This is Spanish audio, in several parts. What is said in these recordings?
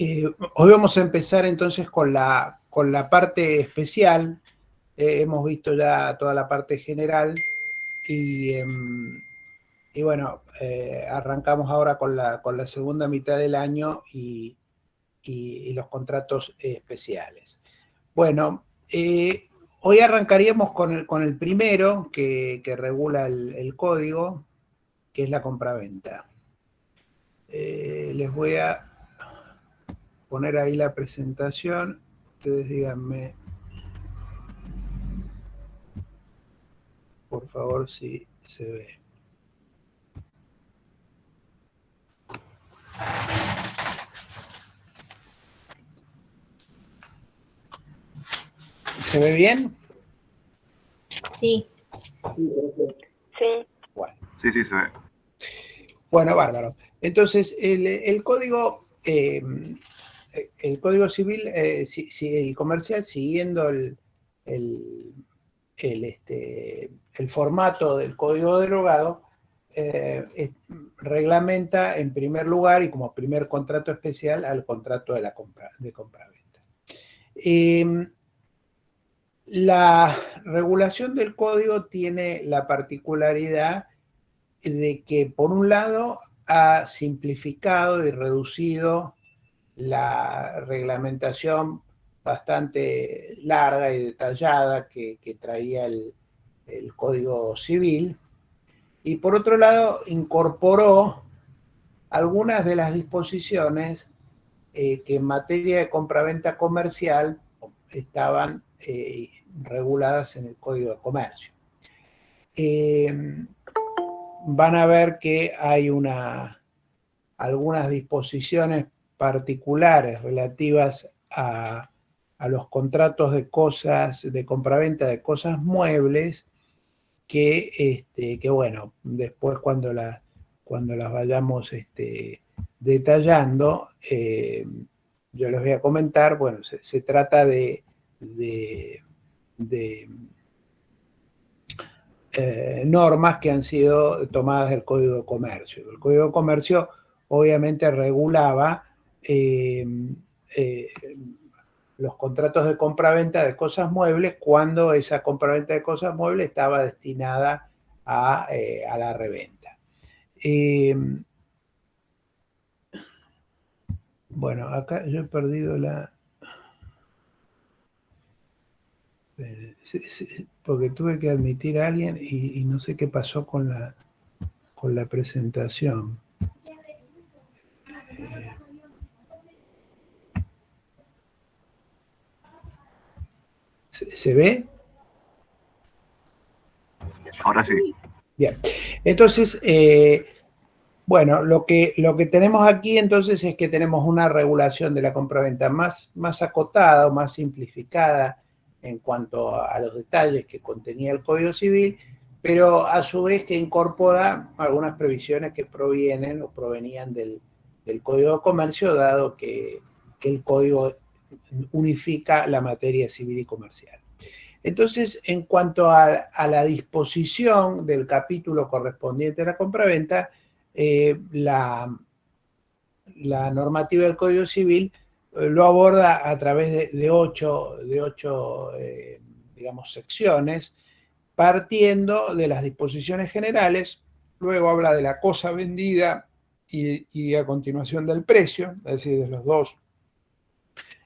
Hoy vamos a empezar entonces con la parte especial. Hemos visto ya toda la parte general y bueno, arrancamos ahora con la segunda mitad del año y los contratos especiales. Bueno, hoy arrancaríamos con el primero que regula el código, que es la compraventa. Les voy a poner ahí la presentación. Ustedes díganme, por favor, si se ve. ¿Se ve bien? Sí. Sí. Bueno. Sí, se ve. Bueno, bárbaro. Entonces, el código civil, el comercial, siguiendo el formato del código derogado, reglamenta en primer lugar y como primer contrato especial al contrato de compraventa. La regulación del código tiene la particularidad de que, por un lado, ha simplificado y reducido la reglamentación bastante larga y detallada que traía el Código Civil, y por otro lado incorporó algunas de las disposiciones que en materia de compraventa comercial estaban reguladas en el Código de Comercio. Van a ver que hay algunas disposiciones particulares relativas a los contratos de compraventa de cosas muebles que bueno, después cuando las vayamos detallando, yo les voy a comentar. Bueno, se trata de normas que han sido tomadas del Código de Comercio. El Código de Comercio obviamente regulaba los contratos de compraventa de cosas muebles cuando esa compraventa de cosas muebles estaba destinada a la reventa. Bueno, acá yo he perdido porque tuve que admitir a alguien y no sé qué pasó con la presentación. ¿Se ve? Ahora sí. Bien. Entonces, bueno, lo que tenemos aquí entonces es que tenemos una regulación de la compraventa más acotada o más simplificada en cuanto a los detalles que contenía el Código Civil, pero a su vez que incorpora algunas previsiones que provienen o provenían del Código de Comercio, dado que el Código unifica la materia civil y comercial. Entonces, en cuanto a la disposición del capítulo correspondiente a la compraventa, la normativa del Código Civil lo aborda a través de ocho digamos, secciones, partiendo de las disposiciones generales. Luego habla de la cosa vendida y a continuación del precio, es decir, de los dos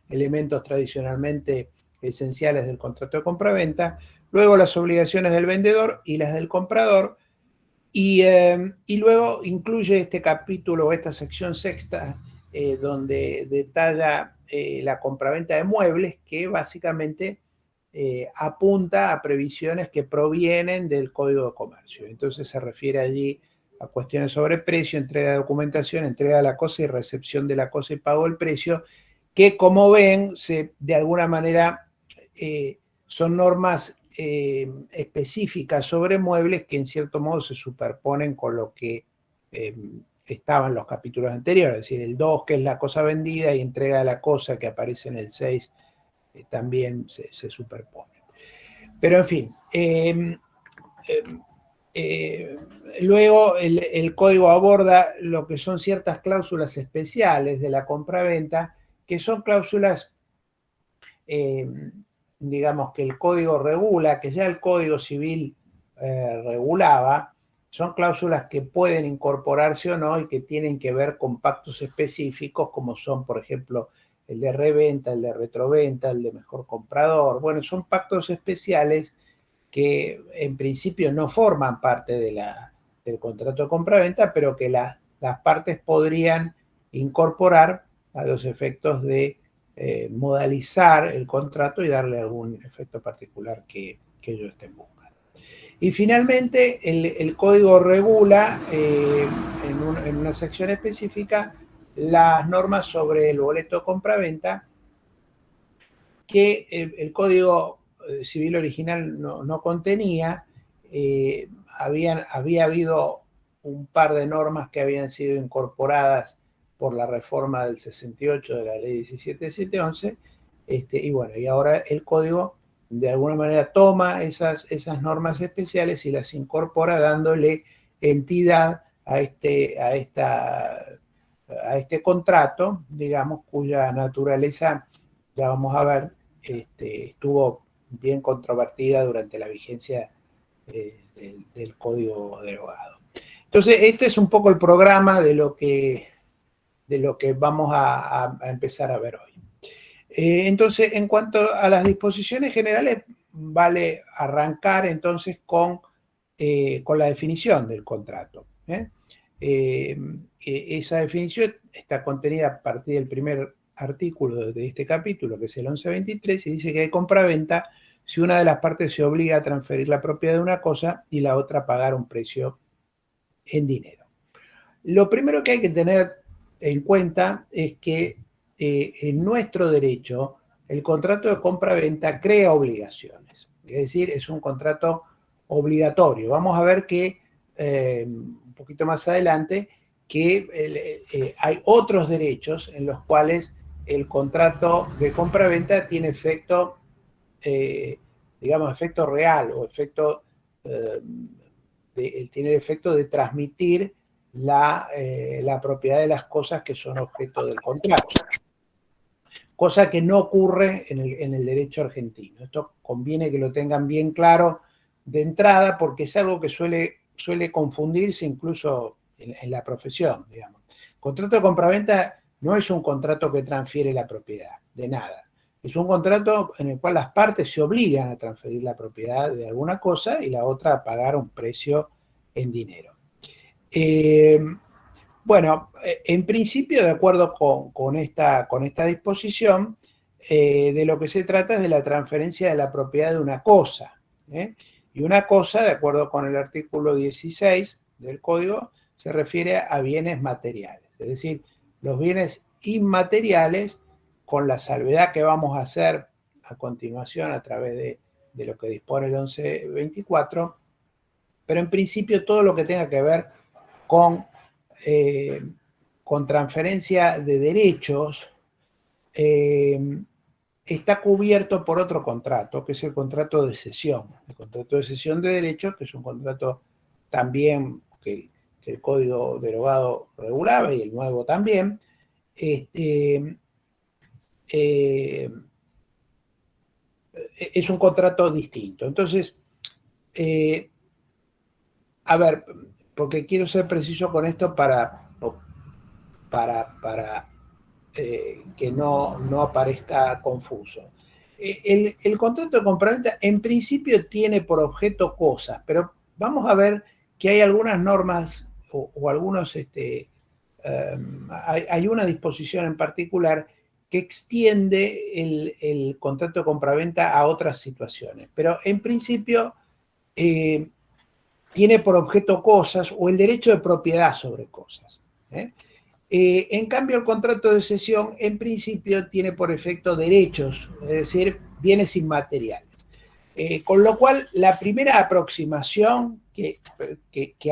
elementos tradicionalmente esenciales del contrato de compraventa. Luego las obligaciones del vendedor y las del comprador. Y luego incluye este capítulo, esta sección sexta, donde detalla la compraventa de muebles, que básicamente apunta a previsiones que provienen del Código de Comercio. Entonces se refiere allí a cuestiones sobre precio, entrega de documentación, entrega de la cosa y recepción de la cosa y pago del precio, que, como ven, de alguna manera son normas específicas sobre muebles que en cierto modo se superponen con lo que estaba en los capítulos anteriores, es decir, el 2, que es la cosa vendida, y entrega de la cosa, que aparece en el 6, también se superponen. Pero en fin, luego el código aborda lo que son ciertas cláusulas especiales de la compraventa que son cláusulas, digamos, que el código regula, que ya el Código Civil regulaba, son cláusulas que pueden incorporarse o no y que tienen que ver con pactos específicos, como son, por ejemplo, el de reventa, el de retroventa, el de mejor comprador. Bueno, son pactos especiales que en principio no forman parte del contrato de compraventa, pero que las partes podrían incorporar a los efectos de modalizar el contrato y darle algún efecto particular que ellos estén buscando. Y finalmente, el código regula en una sección específica las normas sobre el boleto de compraventa que el Código Civil original no contenía. Había habido un par de normas que habían sido incorporadas por la reforma del 68 de la ley 17711, y bueno, y ahora el código de alguna manera toma esas normas especiales y las incorpora dándole entidad a este contrato, digamos, cuya naturaleza, ya vamos a ver, estuvo bien controvertida durante la vigencia del Código derogado. Entonces, este es un poco el programa de lo que vamos a empezar a ver hoy. Entonces, en cuanto a las disposiciones generales, vale arrancar entonces con la definición del contrato. Esa definición está contenida a partir del primer artículo de este capítulo, que es el 1123, y dice que hay compraventa si una de las partes se obliga a transferir la propiedad de una cosa y la otra a pagar un precio en dinero. Lo primero que hay que tener en cuenta es que en nuestro derecho el contrato de compra-venta crea obligaciones, es decir, es un contrato obligatorio. Vamos a ver que un poquito más adelante que hay otros derechos en los cuales el contrato de compra-venta tiene efecto, digamos, efecto real o efecto, tiene el efecto de transmitir la propiedad de las cosas que son objeto del contrato, cosa que no ocurre en el derecho argentino. Esto conviene que lo tengan bien claro de entrada porque es algo que suele confundirse incluso en la profesión, digamos. Contrato de compraventa no es un contrato que transfiere la propiedad, de nada. Es un contrato en el cual las partes se obligan a transferir la propiedad de alguna cosa y la otra a pagar un precio en dinero. Bueno, en principio, de acuerdo con esta disposición, de lo que se trata es de la transferencia de la propiedad de una cosa. Y una cosa, de acuerdo con el artículo 16 del Código, se refiere a bienes materiales. Es decir, los bienes inmateriales, con la salvedad que vamos a hacer a continuación a través de lo que dispone el 1124, pero en principio todo lo que tenga que ver con transferencia de derechos está cubierto por otro contrato, que es el contrato de cesión. El contrato de cesión de derechos, que es un contrato también que el Código derogado regulaba y el nuevo también, es un contrato distinto. Entonces, a ver, porque quiero ser preciso con esto para que no aparezca confuso. El contrato de compraventa en principio tiene por objeto cosas, pero vamos a ver que hay algunas normas o algunos, hay una disposición en particular que extiende el contrato de compraventa a otras situaciones, pero en principio tiene por objeto cosas o el derecho de propiedad sobre cosas. En cambio, el contrato de cesión, en principio, tiene por efecto derechos, es decir, bienes inmateriales. Con lo cual, la primera aproximación que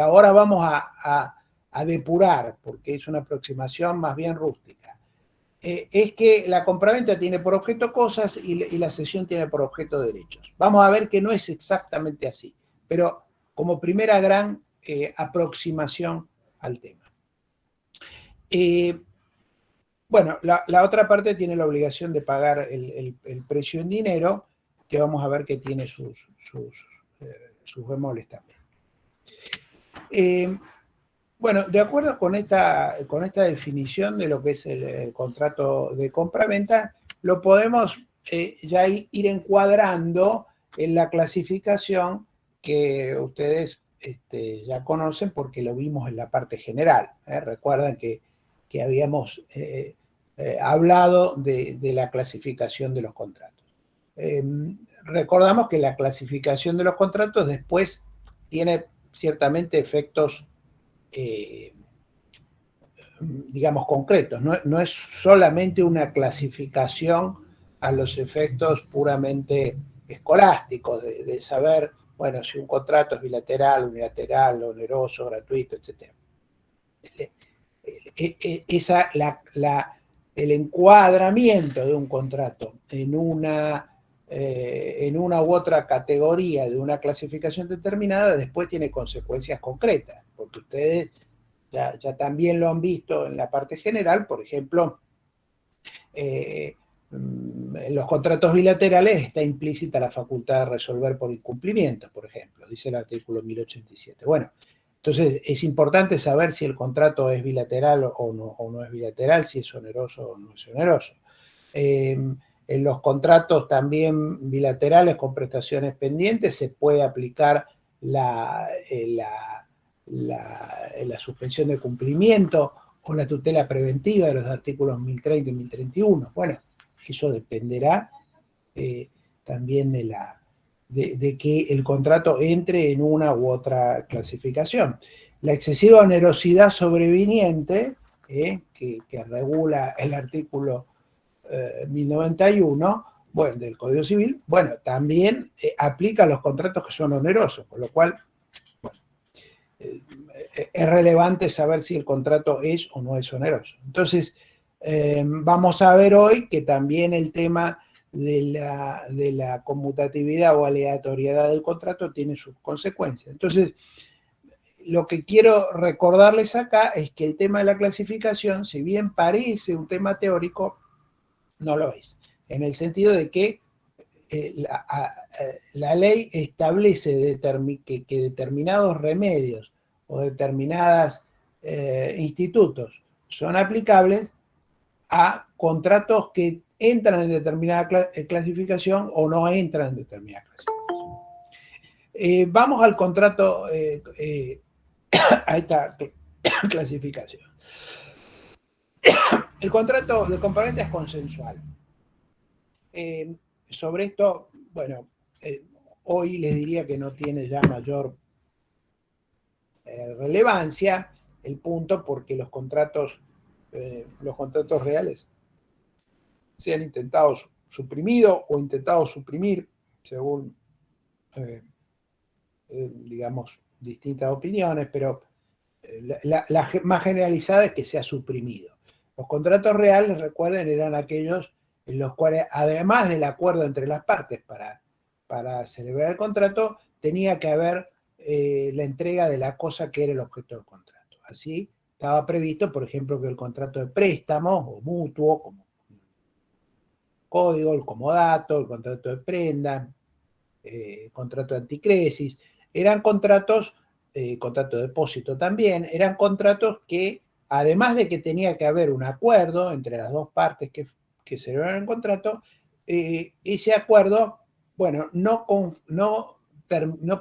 ahora vamos a depurar, porque es una aproximación más bien rústica, es que la compraventa tiene por objeto cosas y la cesión tiene por objeto derechos. Vamos a ver que no es exactamente así, pero como primera gran aproximación al tema. Bueno, la otra parte tiene la obligación de pagar el precio en dinero, que vamos a ver que tiene sus bemoles también. Bueno, de acuerdo con esta definición de lo que es el contrato de compraventa, lo podemos ya ir encuadrando en la clasificación que ustedes ya conocen porque lo vimos en la parte general. Recuerdan que habíamos hablado de la clasificación de los contratos. Recordamos que la clasificación de los contratos después tiene ciertamente efectos digamos, concretos. No es solamente una clasificación a los efectos puramente escolásticos, de saber, bueno, si un contrato es bilateral, unilateral, oneroso, gratuito, etc. El encuadramiento de un contrato en una u otra categoría de una clasificación determinada después tiene consecuencias concretas, porque ustedes ya también lo han visto en la parte general. Por ejemplo, en los contratos bilaterales está implícita la facultad de resolver por incumplimiento, por ejemplo, dice el artículo 1087. Bueno, entonces es importante saber si el contrato es bilateral o no es bilateral, si es oneroso o no es oneroso. En los contratos también bilaterales con prestaciones pendientes se puede aplicar la suspensión de cumplimiento o la tutela preventiva de los artículos 1030 y 1031. Bueno, eso dependerá también de que el contrato entre en una u otra clasificación. La excesiva onerosidad sobreviniente, que regula el artículo 1091, bueno, del Código Civil, bueno, también aplica a los contratos que son onerosos, por lo cual es relevante saber si el contrato es o no es oneroso. Entonces, vamos a ver hoy que también el tema de la conmutatividad o aleatoriedad del contrato tiene sus consecuencias. Entonces, lo que quiero recordarles acá es que el tema de la clasificación, si bien parece un tema teórico, no lo es, en el sentido de que la ley establece que determinados remedios o determinados institutos son aplicables a contratos que entran en determinada clasificación o no entran en determinada clasificación. Vamos al contrato, a esta clasificación. El contrato de compraventa es consensual. Sobre esto, bueno, hoy les diría que no tiene ya mayor relevancia el punto, porque los contratos reales se han intentado suprimido o intentado suprimir según, digamos, distintas opiniones, pero la más generalizada es que se ha suprimido. Los contratos reales, recuerden, eran aquellos en los cuales, además del acuerdo entre las partes para celebrar el contrato, tenía que haber la entrega de la cosa que era el objeto del contrato. Así estaba previsto, por ejemplo, que el contrato de préstamo o mutuo, como código, el comodato, el contrato de prenda, contrato de anticresis, eran contratos, contrato de depósito también, eran contratos que, además de que tenía que haber un acuerdo entre las dos partes que celebraron el contrato, ese acuerdo, bueno, no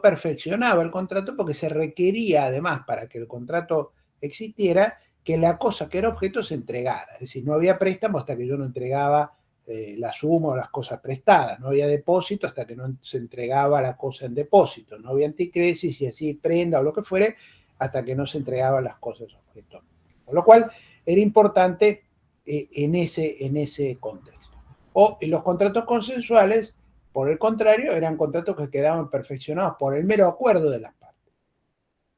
perfeccionaba el contrato, porque se requería, además, para que el contrato existiera, que la cosa que era objeto se entregara. Es decir, no había préstamo hasta que yo no entregaba la suma o las cosas prestadas. No había depósito hasta que no se entregaba la cosa en depósito. No había anticresis y así prenda o lo que fuere hasta que no se entregaban las cosas objeto. Con lo cual, era importante en ese contexto. O en los contratos consensuales, por el contrario, eran contratos que quedaban perfeccionados por el mero acuerdo de las partes.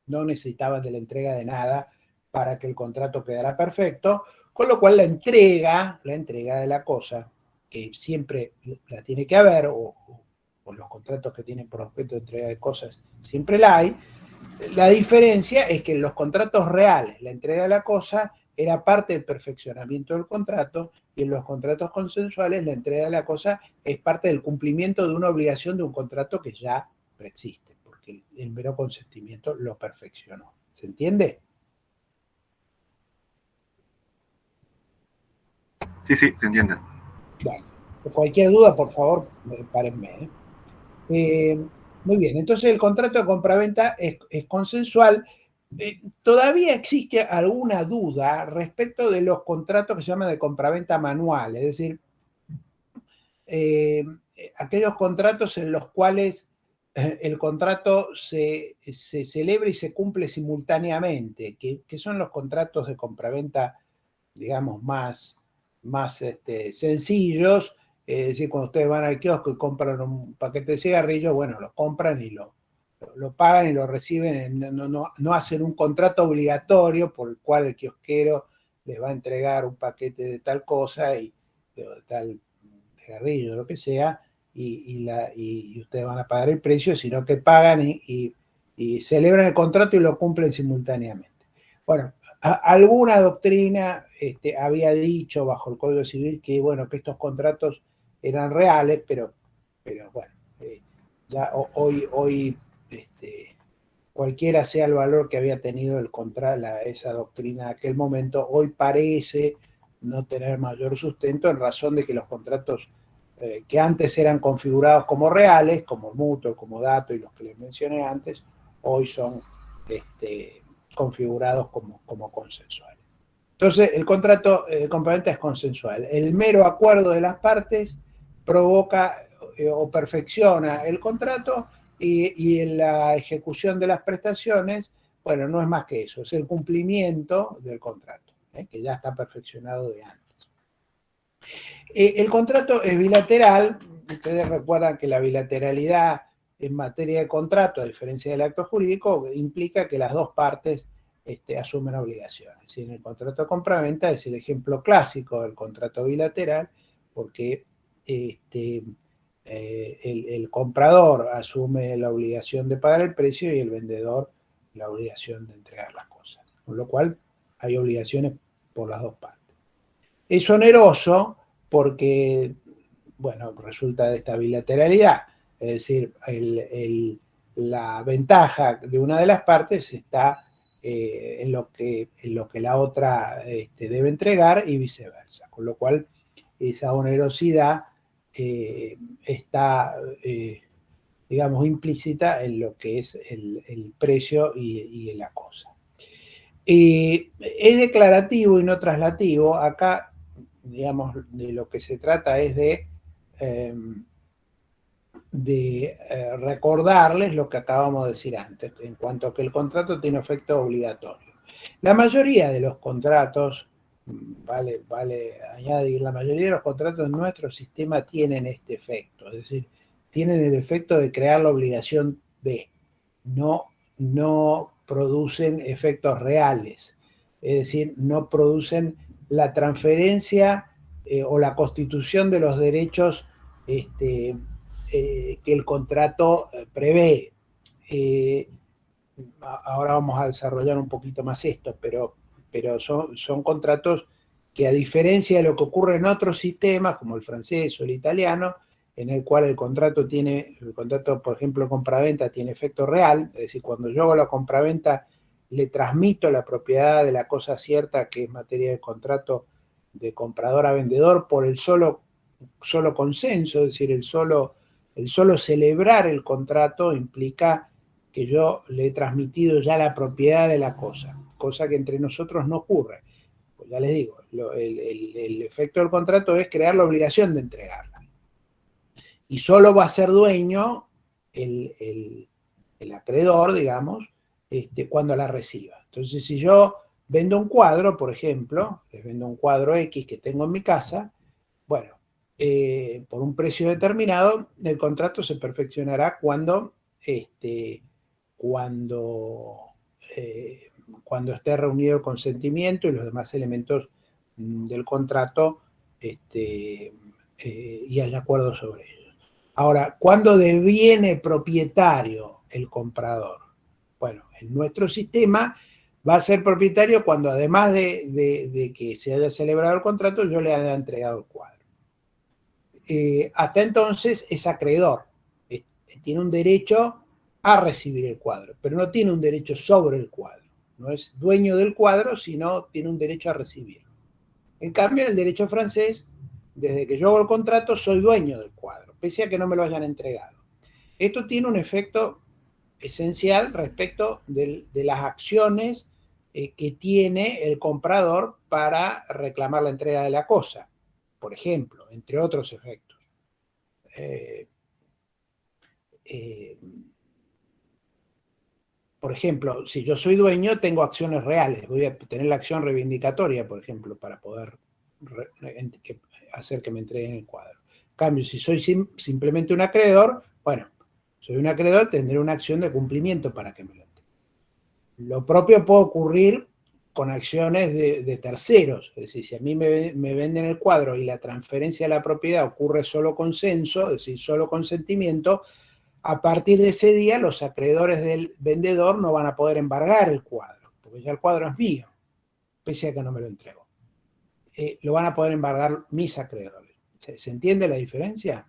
No necesitaban de la entrega de nada para que el contrato quedara perfecto, con lo cual la entrega de la cosa, que siempre la tiene que haber, o los contratos que tienen por objeto de entrega de cosas, siempre la hay. La diferencia es que en los contratos reales, la entrega de la cosa era parte del perfeccionamiento del contrato, y en los contratos consensuales la entrega de la cosa es parte del cumplimiento de una obligación de un contrato que ya preexiste, porque el mero consentimiento lo perfeccionó. ¿Se entiende? Sí, sí, se entiende. Bueno, cualquier duda, por favor, párenme. Muy bien, entonces el contrato de compraventa es consensual. Todavía existe alguna duda respecto de los contratos que se llaman de compraventa manual, es decir, aquellos contratos en los cuales el contrato se celebra y se cumple simultáneamente, que son los contratos de compraventa, digamos, más sencillos. Es decir, cuando ustedes van al kiosco y compran un paquete de cigarrillos, bueno, lo compran y lo pagan y lo reciben, no hacen un contrato obligatorio por el cual el kiosquero les va a entregar un paquete de tal cosa y de tal cigarrillo, lo que sea, y ustedes van a pagar el precio, sino que pagan y celebran el contrato y lo cumplen simultáneamente. Bueno, alguna doctrina había dicho bajo el Código Civil que, bueno, que estos contratos eran reales, pero bueno, ya hoy cualquiera sea el valor que había tenido esa doctrina en aquel momento, hoy parece no tener mayor sustento en razón de que los contratos que antes eran configurados como reales, como mutuo, como dato y los que les mencioné antes, hoy son configurados como consensuales. Entonces, el contrato de compraventa es consensual. El mero acuerdo de las partes provoca o perfecciona el contrato y en la ejecución de las prestaciones, bueno, no es más que eso, es el cumplimiento del contrato, que ya está perfeccionado de antes. El contrato es bilateral. Ustedes recuerdan que la bilateralidad en materia de contrato, a diferencia del acto jurídico, implica que las dos partes asumen obligaciones. En el contrato de compraventa es el ejemplo clásico del contrato bilateral, porque el comprador asume la obligación de pagar el precio y el vendedor la obligación de entregar las cosas. Con lo cual hay obligaciones por las dos partes. Es oneroso porque, bueno, resulta de esta bilateralidad. Es decir, la ventaja de una de las partes está en lo que la otra debe entregar y viceversa. Con lo cual, esa onerosidad está, digamos, implícita en lo que es el precio y la cosa. Es declarativo y no traslativo. Acá, digamos, de lo que se trata es de recordarles lo que acabamos de decir antes, en cuanto a que el contrato tiene efecto obligatorio. La mayoría de los contratos, vale añadir, la mayoría de los contratos en nuestro sistema tienen este efecto, es decir, tienen el efecto de crear la obligación de, no producen efectos reales, es decir, no producen la transferencia o la constitución de los derechos que el contrato prevé. Ahora vamos a desarrollar un poquito más esto, pero son contratos que, a diferencia de lo que ocurre en otros sistemas, como el francés o el italiano, en el cual el contrato, por ejemplo, compraventa tiene efecto real, es decir, cuando yo hago la compraventa le transmito la propiedad de la cosa cierta, que es materia de contrato de comprador a vendedor, por el solo consenso, es decir, el solo celebrar el contrato implica que yo le he transmitido ya la propiedad de la cosa que entre nosotros no ocurre. Pues ya les digo, el efecto del contrato es crear la obligación de entregarla. Y solo va a ser dueño el acreedor, digamos, cuando la reciba. Entonces, si yo vendo un cuadro, por ejemplo, les vendo un cuadro X que tengo en mi casa, bueno, por un precio determinado, el contrato se perfeccionará cuando esté reunido el consentimiento y los demás elementos del contrato y haya acuerdo sobre ellos. Ahora, ¿cuándo deviene propietario el comprador? Bueno, en nuestro sistema va a ser propietario cuando además de que se haya celebrado el contrato, yo le haya entregado el cuadro. Hasta entonces es acreedor, tiene un derecho a recibir el cuadro, pero no tiene un derecho sobre el cuadro. No es dueño del cuadro, sino tiene un derecho a recibirlo. En cambio, en el derecho francés, desde que yo hago el contrato, soy dueño del cuadro, pese a que no me lo hayan entregado. Esto tiene un efecto esencial respecto de las acciones que tiene el comprador para reclamar la entrega de la cosa, por ejemplo, entre otros efectos. Por ejemplo, si yo soy dueño, tengo acciones reales. Voy a tener la acción reivindicatoria, por ejemplo, para poder hacer que me entreguen el cuadro. En cambio, si soy simplemente un acreedor, bueno, soy un acreedor, tendré una acción de cumplimiento para que me lo entreguen. Lo propio puede ocurrir con acciones de terceros. Es decir, si a mí me venden el cuadro y la transferencia de la propiedad ocurre solo consenso, es decir, solo consentimiento, a partir de ese día los acreedores del vendedor no van a poder embargar el cuadro, porque ya el cuadro es mío, pese a que no me lo entrego. Lo van a poder embargar mis acreedores. ¿Se entiende la diferencia?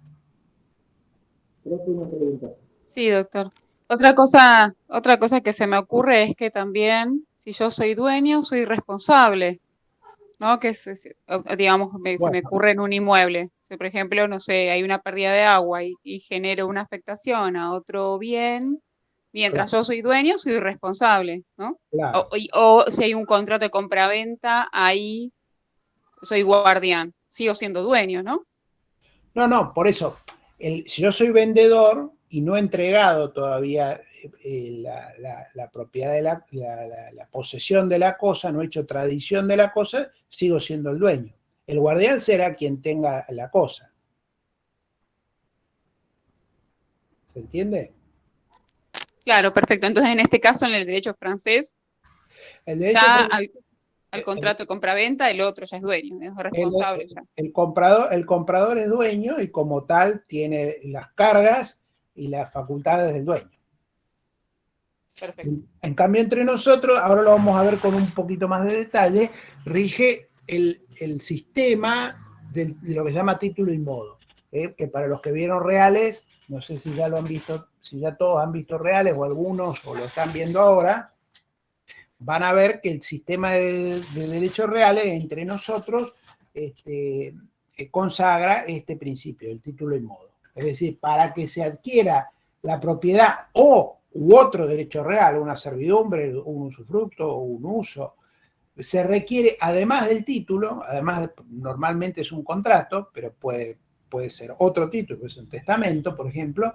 Sí, doctor. Otra cosa que se me ocurre es que también, si yo soy dueño, soy responsable, ¿no? Que digamos, se me ocurre en un inmueble. Si, por ejemplo, no sé, hay una pérdida de agua y genero una afectación a otro bien, mientras yo soy dueño, soy responsable, ¿no? Claro. O si hay un contrato de compraventa, ahí soy guardián, sigo siendo dueño, ¿no? No, por eso, si yo soy vendedor y no he entregado todavía la propiedad de la posesión de la cosa, no he hecho tradición de la cosa, sigo siendo el dueño. El guardián será quien tenga la cosa. ¿Se entiende? Claro, perfecto. Entonces, en este caso, en el derecho francés, ya al contrato de compraventa, el otro ya es dueño, es responsable ya. El comprador es dueño y como tal tiene las cargas y las facultades del dueño. Perfecto. En cambio, entre nosotros, ahora lo vamos a ver con un poquito más de detalle, rige el sistema de lo que se llama título y modo, que para los que vieron reales, no sé si ya lo han visto, si ya todos han visto reales o algunos o lo están viendo ahora, van a ver que el sistema de derechos reales entre nosotros consagra este principio, el título y modo. Es decir, para que se adquiera la propiedad u otro derecho real, una servidumbre, un usufructo o un uso, se requiere, además del título, normalmente es un contrato, pero puede ser otro título, puede ser un testamento, por ejemplo.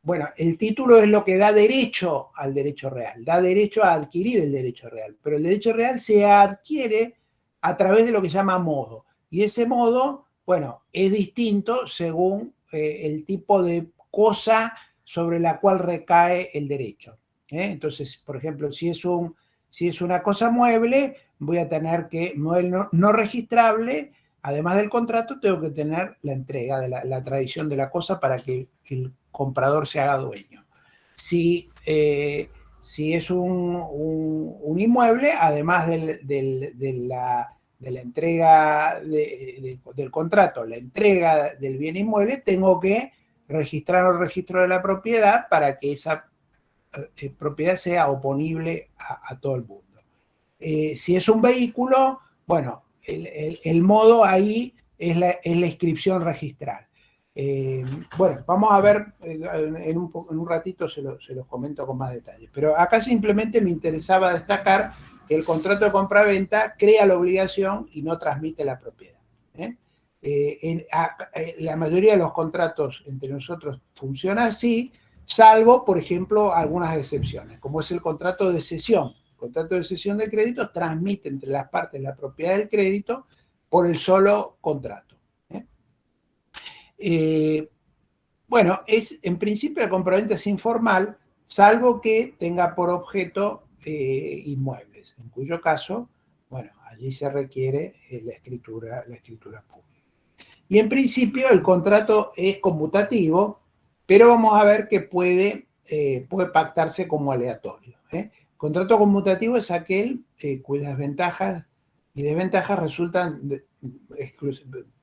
Bueno, el título es lo que da derecho al derecho real, da derecho a adquirir el derecho real, pero el derecho real se adquiere a través de lo que se llama modo. Y ese modo, bueno, es distinto según el tipo de cosa sobre la cual recae el derecho. Entonces, por ejemplo, si es una cosa mueble, voy a tener que, no registrable, además del contrato, tengo que tener la entrega de la tradición de la cosa para que el comprador se haga dueño. Si es un inmueble, además de la entrega del contrato, la entrega del bien inmueble, tengo que registrar el registro de la propiedad para que esa propiedad sea oponible a todo el mundo. Si es un vehículo, bueno, el modo ahí es la inscripción registral. Bueno, vamos a ver, en un ratito se los comento con más detalle, pero acá simplemente me interesaba destacar que el contrato de compraventa crea la obligación y no transmite la propiedad. La mayoría de los contratos entre nosotros funciona así, salvo, por ejemplo, algunas excepciones, como es el contrato de cesión. El contrato de cesión de crédito transmite entre las partes la propiedad del crédito por el solo contrato. Bueno, en principio la compraventa es informal, salvo que tenga por objeto inmuebles, en cuyo caso, bueno, allí se requiere la escritura pública. Y en principio el contrato es conmutativo, pero vamos a ver que puede pactarse como aleatorio. contrato conmutativo es aquel cuyas ventajas y desventajas resultan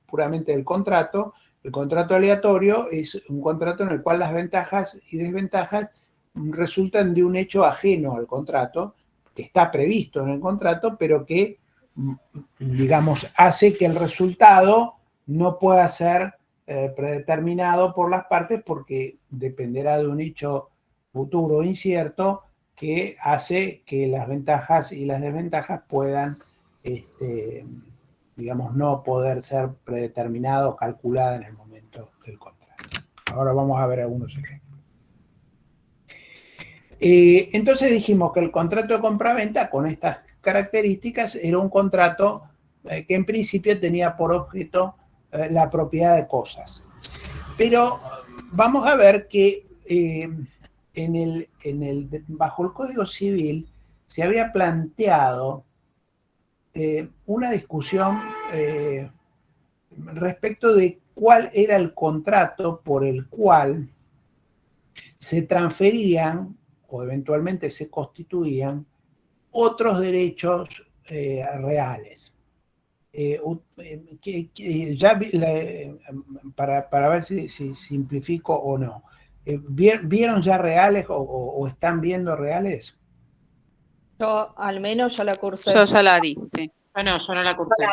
puramente del contrato. El contrato aleatorio es un contrato en el cual las ventajas y desventajas resultan de un hecho ajeno al contrato, que está previsto en el contrato, pero que, digamos, hace que el resultado no pueda ser predeterminado por las partes porque dependerá de un hecho futuro incierto que hace que las ventajas y las desventajas puedan, digamos, no poder ser predeterminada o calculada en el momento del contrato. Ahora vamos a ver algunos ejemplos. Entonces dijimos que el contrato de compraventa con estas características era un contrato que en principio tenía por objeto la propiedad de cosas. Pero vamos a ver que bajo el Código Civil se había planteado una discusión respecto de cuál era el contrato por el cual se transferían o eventualmente se constituían otros derechos reales. Para ver si simplifico o no. ¿Vieron ya reales o están viendo reales? Yo al menos ya la cursé. Yo ya la di, sí. Bueno, yo no la cursé.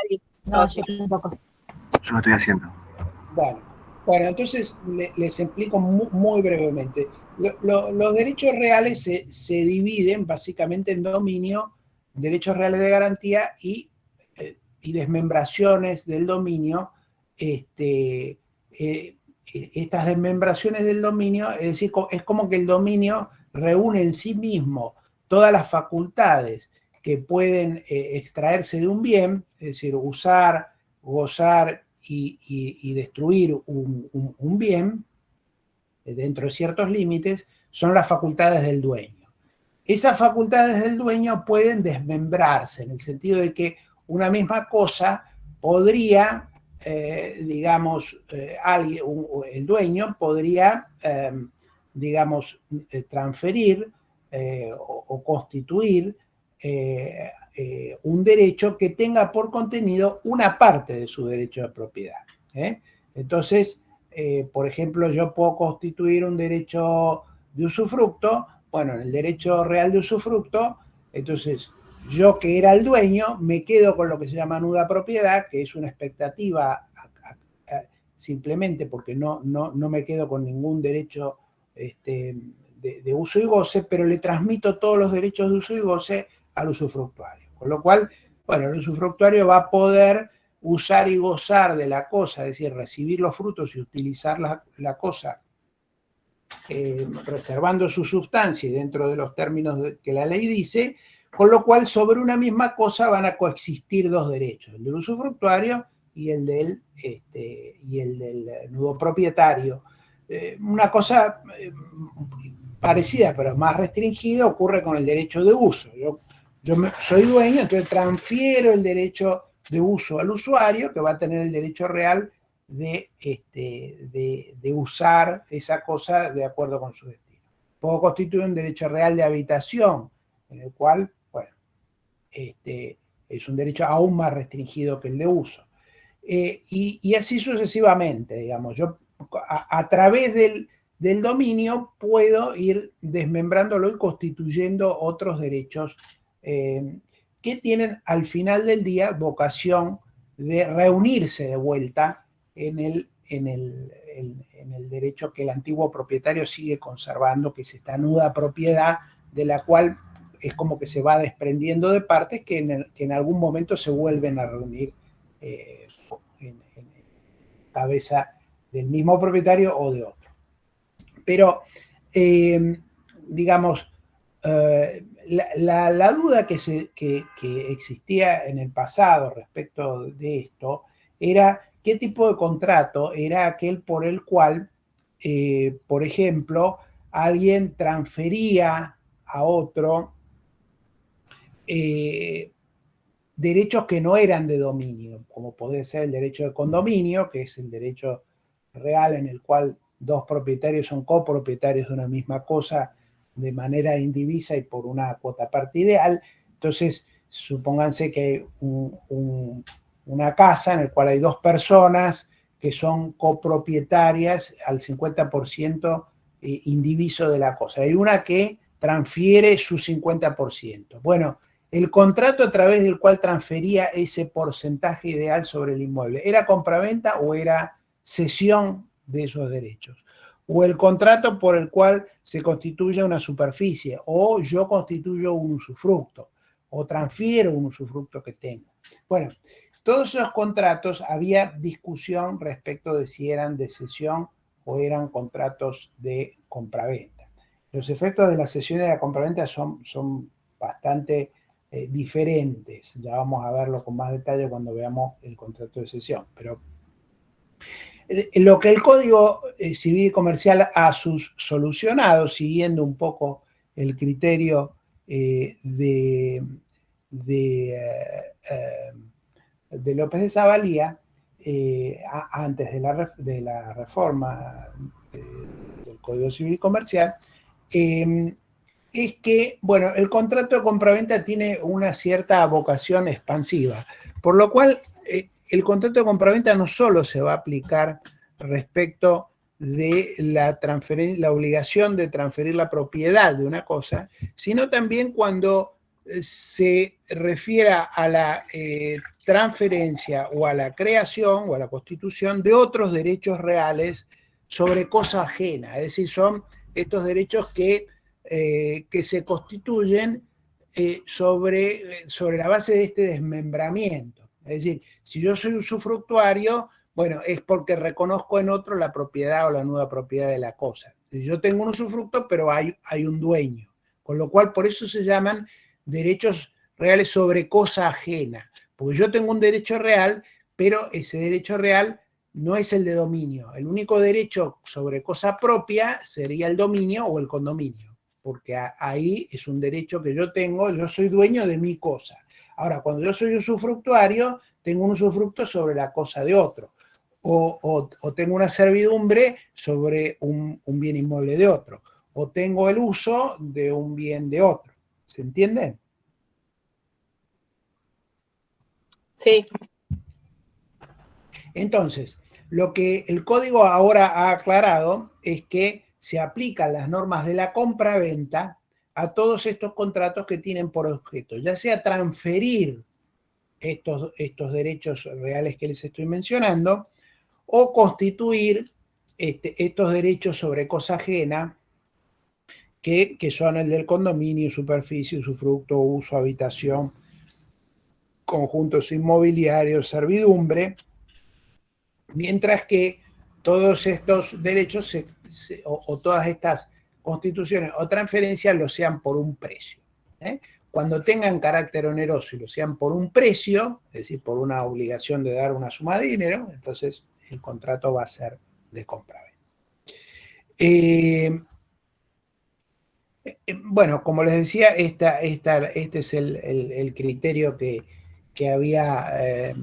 No, yo tampoco. Yo lo estoy haciendo. Bueno, entonces les explico muy brevemente. Los derechos reales se dividen básicamente en dominio, derechos reales de garantía y desmembraciones del dominio. Estas desmembraciones del dominio, es decir, es como que el dominio reúne en sí mismo todas las facultades que pueden extraerse de un bien, es decir, usar, gozar y destruir un bien dentro de ciertos límites, son las facultades del dueño. Esas facultades del dueño pueden desmembrarse en el sentido de que una misma cosa podría, digamos, el dueño podría, digamos, transferir o constituir un derecho que tenga por contenido una parte de su derecho de propiedad. Entonces, por ejemplo, yo puedo constituir un derecho de usufructo. Bueno, en el derecho real de usufructo, entonces yo que era el dueño me quedo con lo que se llama nuda propiedad, que es una expectativa simplemente porque no me quedo con ningún derecho de uso y goce, pero le transmito todos los derechos de uso y goce al usufructuario. Con lo cual, bueno, el usufructuario va a poder usar y gozar de la cosa, es decir, recibir los frutos y utilizar la cosa, reservando su sustancia y dentro de los términos que la ley dice, con lo cual sobre una misma cosa van a coexistir dos derechos, el del usufructuario y el del nudo propietario. Una cosa parecida, pero más restringida, ocurre con el derecho de uso. Yo soy dueño, entonces transfiero el derecho de uso al usuario, que va a tener el derecho real de usar esa cosa de acuerdo con su destino. Puedo constituir un derecho real de habitación, en el cual, bueno, es un derecho aún más restringido que el de uso. Y así sucesivamente, digamos. Yo a través del dominio puedo ir desmembrándolo y constituyendo otros derechos que tienen al final del día vocación de reunirse de vuelta en el derecho que el antiguo propietario sigue conservando, que es esta nuda propiedad de la cual es como que se va desprendiendo de partes que en algún momento se vuelven a reunir en cabeza del mismo propietario o de otro. Pero, digamos, la duda que existía en el pasado respecto de esto era qué tipo de contrato era aquel por el cual, por ejemplo, alguien transfería a otro derechos que no eran de dominio, como puede ser el derecho de condominio, que es el derecho real en el cual dos propietarios son copropietarios de una misma cosa de manera indivisa y por una cuota parte ideal. Entonces, supónganse que hay una casa en la cual hay 2 personas que son copropietarias al 50% indiviso de la cosa. Hay una que transfiere su 50%. Bueno, el contrato a través del cual transfería ese porcentaje ideal sobre el inmueble, ¿era compraventa o era cesión de esos derechos? O el contrato por el cual se constituye una superficie, o yo constituyo un usufructo, o transfiero un usufructo que tengo. Bueno, todos esos contratos había discusión respecto de si eran de cesión o eran contratos de compraventa. Los efectos de la cesión y de la compraventa son bastante diferentes. Ya vamos a verlo con más detalle cuando veamos el contrato de cesión. Pero lo que el Código Civil y Comercial ha solucionado, siguiendo un poco el criterio de López de Zavalía, antes de la reforma del Código Civil y Comercial, es que, bueno, el contrato de compraventa tiene una cierta vocación expansiva, por lo cual el contrato de compraventa no solo se va a aplicar respecto de la obligación de transferir la propiedad de una cosa, sino también cuando se refiera a la transferencia o a la creación o a la constitución de otros derechos reales sobre cosa ajena. Es decir, son estos derechos que se constituyen sobre la base de este desmembramiento. Es decir, si yo soy usufructuario, bueno, es porque reconozco en otro la propiedad o la nueva propiedad de la cosa. Yo tengo un usufructo, pero hay un dueño. Con lo cual, por eso se llaman derechos reales sobre cosa ajena. Porque yo tengo un derecho real, pero ese derecho real no es el de dominio. El único derecho sobre cosa propia sería el dominio o el condominio, porque ahí es un derecho que yo tengo, yo soy dueño de mi cosa. Ahora, cuando yo soy usufructuario, tengo un usufructo sobre la cosa de otro, o tengo una servidumbre sobre un bien inmueble de otro, o tengo el uso de un bien de otro. ¿Se entiende? Sí. Entonces, lo que el código ahora ha aclarado es que se aplican las normas de la compraventa a todos estos contratos que tienen por objeto, ya sea transferir estos derechos reales que les estoy mencionando, o constituir estos derechos sobre cosa ajena, que son el del condominio, superficie, usufructo, uso, habitación, conjuntos inmobiliarios, servidumbre, mientras que todos estos derechos o todas estas constituciones o transferencias lo sean por un precio. Cuando tengan carácter oneroso y lo sean por un precio, es decir, por una obligación de dar una suma de dinero, entonces el contrato va a ser de compraventa. Bueno, como les decía, este es el criterio que había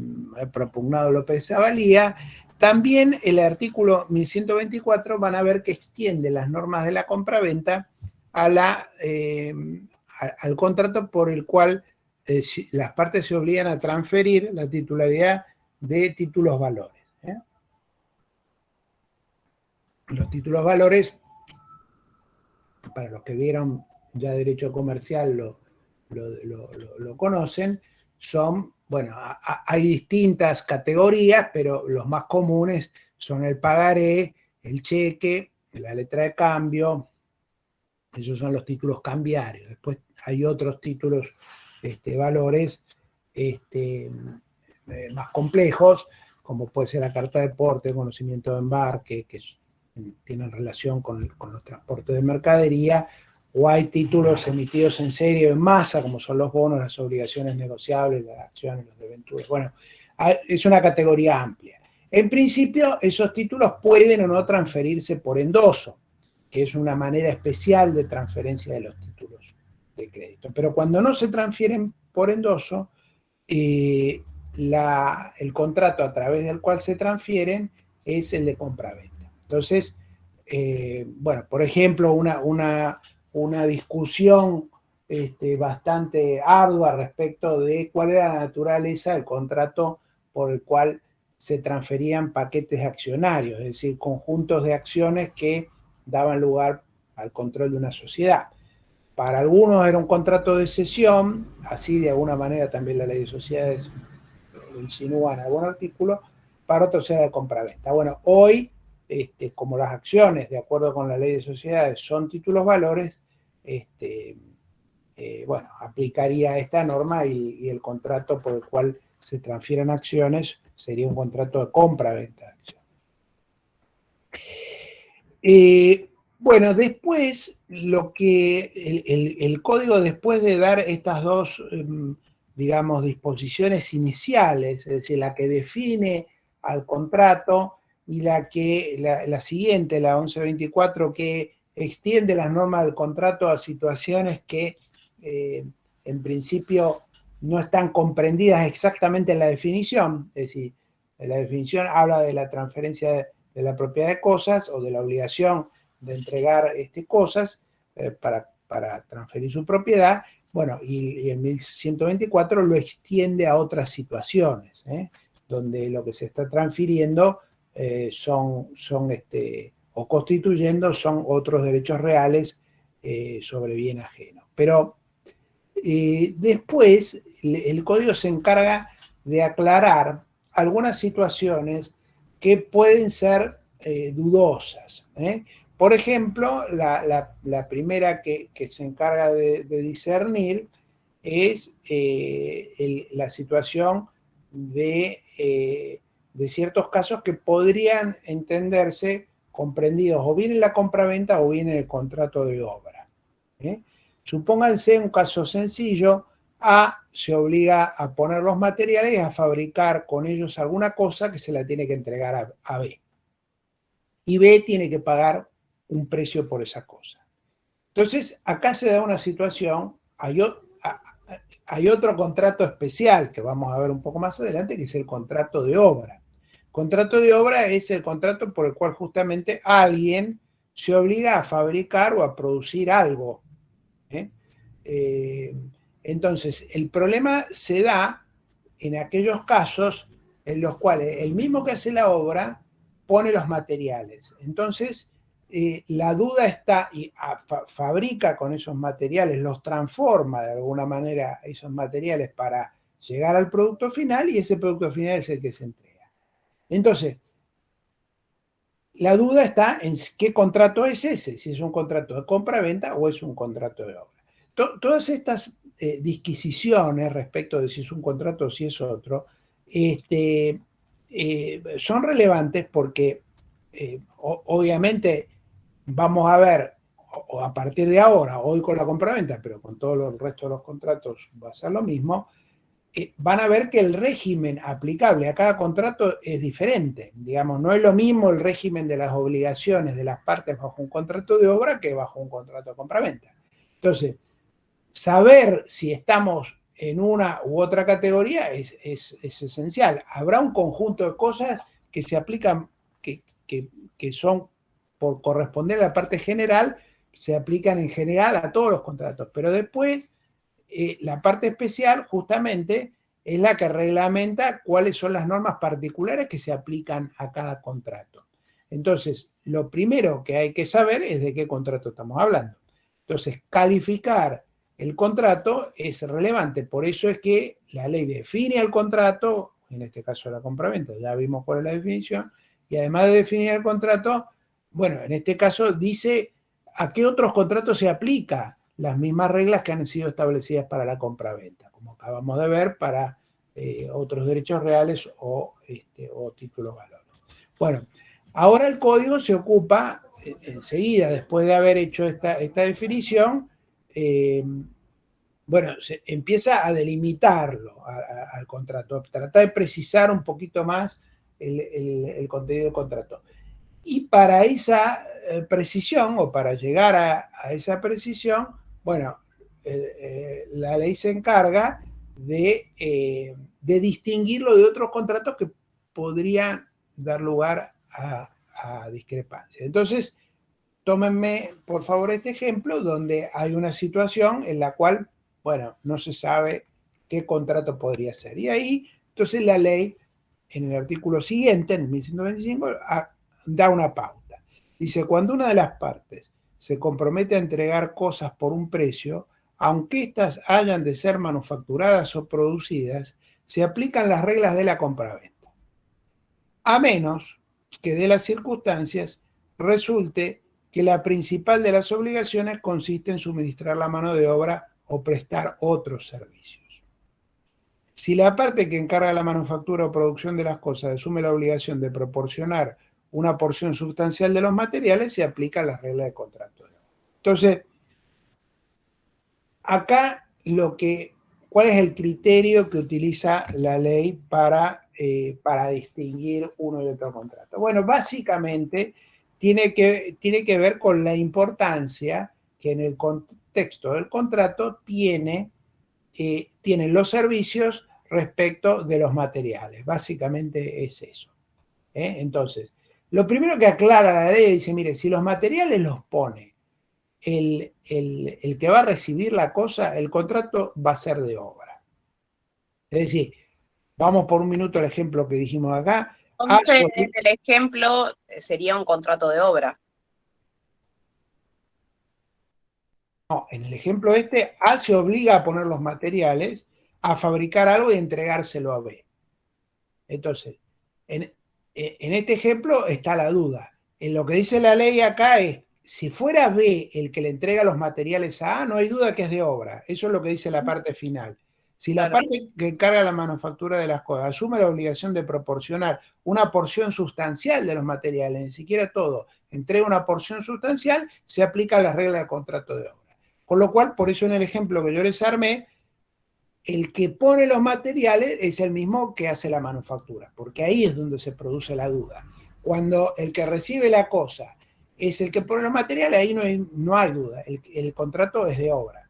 propugnado López Zavalía. También el artículo 1124 van a ver que extiende las normas de la compraventa al contrato por el cual las partes se obligan a transferir la titularidad de títulos valores. Los títulos valores, para los que vieron ya derecho comercial lo conocen, son, bueno, hay distintas categorías, pero los más comunes son el pagaré, el cheque, la letra de cambio, esos son los títulos cambiarios. Después hay otros títulos, valores más complejos, como puede ser la carta de porte, conocimiento de embarque, que tienen relación con los transportes de mercadería, o hay títulos emitidos en serie o en masa, como son los bonos, las obligaciones negociables, las acciones, los debenturas. Bueno, es una categoría amplia. En principio, esos títulos pueden o no transferirse por endoso, que es una manera especial de transferencia de los títulos de crédito. Pero cuando no se transfieren por endoso, el contrato a través del cual se transfieren es el de compraventa. Entonces, bueno, por ejemplo, una una discusión bastante ardua respecto de cuál era la naturaleza del contrato por el cual se transferían paquetes accionarios, es decir, conjuntos de acciones que daban lugar al control de una sociedad. Para algunos era un contrato de cesión, así de alguna manera también la ley de sociedades lo insinúa en algún artículo, para otros era de compraventa. Bueno, hoy, como las acciones, de acuerdo con la ley de sociedades, son títulos valores, bueno, aplicaría esta norma y el contrato por el cual se transfieren acciones sería un contrato de compra-venta de acciones. Bueno, después, el código, después de dar estas dos, digamos, disposiciones iniciales, es decir, la que define al contrato y la siguiente, la 1124, que extiende las normas del contrato a situaciones que en principio no están comprendidas exactamente en la definición, es decir, la definición habla de la transferencia de la propiedad de cosas o de la obligación de entregar cosas para transferir su propiedad. Bueno, y el 1124 lo extiende a otras situaciones, donde lo que se está transfiriendo o constituyendo son otros derechos reales sobre bien ajeno. Pero después el código se encarga de aclarar algunas situaciones que pueden ser dudosas. Por ejemplo, la primera que se encarga de discernir es la situación de ciertos casos que podrían entenderse comprendidos o bien en la compraventa o bien en el contrato de obra. Supónganse un caso sencillo: A se obliga a poner los materiales y a fabricar con ellos alguna cosa que se la tiene que entregar a B. Y B tiene que pagar un precio por esa cosa. Entonces, acá se da una situación, hay otro contrato especial que vamos a ver un poco más adelante, que es el contrato de obra. Contrato de obra es el contrato por el cual justamente alguien se obliga a fabricar o a producir algo. Entonces, el problema se da en aquellos casos en los cuales el mismo que hace la obra pone los materiales. Entonces, la duda está y fabrica con esos materiales, los transforma de alguna manera esos materiales para llegar al producto final, y ese producto final es el que se entrega. Entonces, la duda está en qué contrato es ese, si es un contrato de compra-venta o es un contrato de obra. Todas estas disquisiciones respecto de si es un contrato o si es otro, son relevantes porque obviamente vamos a ver, o a partir de ahora, hoy con la compraventa, pero con todo el resto de los contratos va a ser lo mismo, van a ver que el régimen aplicable a cada contrato es diferente. Digamos, no es lo mismo el régimen de las obligaciones de las partes bajo un contrato de obra que bajo un contrato de compraventa. Entonces, saber si estamos en una u otra categoría es esencial. Habrá un conjunto de cosas que se aplican, que son por corresponder a la parte general, se aplican en general a todos los contratos, pero después la parte especial justamente es la que reglamenta cuáles son las normas particulares que se aplican a cada contrato. Entonces, lo primero que hay que saber es de qué contrato estamos hablando. Entonces, calificar el contrato es relevante. Por eso es que la ley define el contrato, en este caso la compraventa, ya vimos cuál es la definición, y además de definir el contrato, bueno, en este caso dice a qué otros contratos se aplica las mismas reglas que han sido establecidas para la compraventa, como acabamos de ver, para otros derechos reales o títulos valores. Bueno, ahora el código se ocupa, enseguida, después de haber hecho esta definición, bueno, se empieza a delimitarlo al contrato, trata de precisar un poquito más el contenido del contrato. Y para esa precisión, o para llegar a esa precisión, bueno, la ley se encarga de distinguirlo de otros contratos que podrían dar lugar a discrepancias. Entonces, tómenme, por favor, este ejemplo donde hay una situación en la cual, bueno, no se sabe qué contrato podría ser. Y ahí, entonces, la ley, en el artículo siguiente, en el 1125, da una pauta. Dice, cuando una de las partes se compromete a entregar cosas por un precio, aunque éstas hayan de ser manufacturadas o producidas, se aplican las reglas de la compraventa, a menos que de las circunstancias resulte que la principal de las obligaciones consiste en suministrar la mano de obra o prestar otros servicios. Si la parte que encarga la manufactura o producción de las cosas asume la obligación de proporcionar una porción sustancial de los materiales, se aplican las reglas de contrato. Entonces, acá ¿cuál es el criterio que utiliza la ley para distinguir uno y otro contrato? Bueno, básicamente tiene que ver con la importancia que en el contexto del contrato tienen los servicios respecto de los materiales. Básicamente es eso. Entonces, lo primero que aclara la ley dice, mire, si los materiales los pone el que va a recibir la cosa, el contrato va a ser de obra. Es decir, vamos por un minuto al ejemplo que dijimos acá. Entonces, en el ejemplo sería un contrato de obra. No, en el ejemplo A se obliga a poner los materiales, a fabricar algo y entregárselo a B. Entonces, en este ejemplo está la duda. En lo que dice la ley acá es, si fuera B el que le entrega los materiales a A, no hay duda que es de obra. Eso es lo que dice la parte final. Si la parte que encarga la manufactura de las cosas asume la obligación de proporcionar una porción sustancial de los materiales, ni siquiera todo, entrega una porción sustancial, se aplica las reglas del contrato de obra. Con lo cual, por eso en el ejemplo que yo les armé, el que pone los materiales es el mismo que hace la manufactura, porque ahí es donde se produce la duda. Cuando el que recibe la cosa es el que pone los materiales, ahí no hay duda, el contrato es de obra.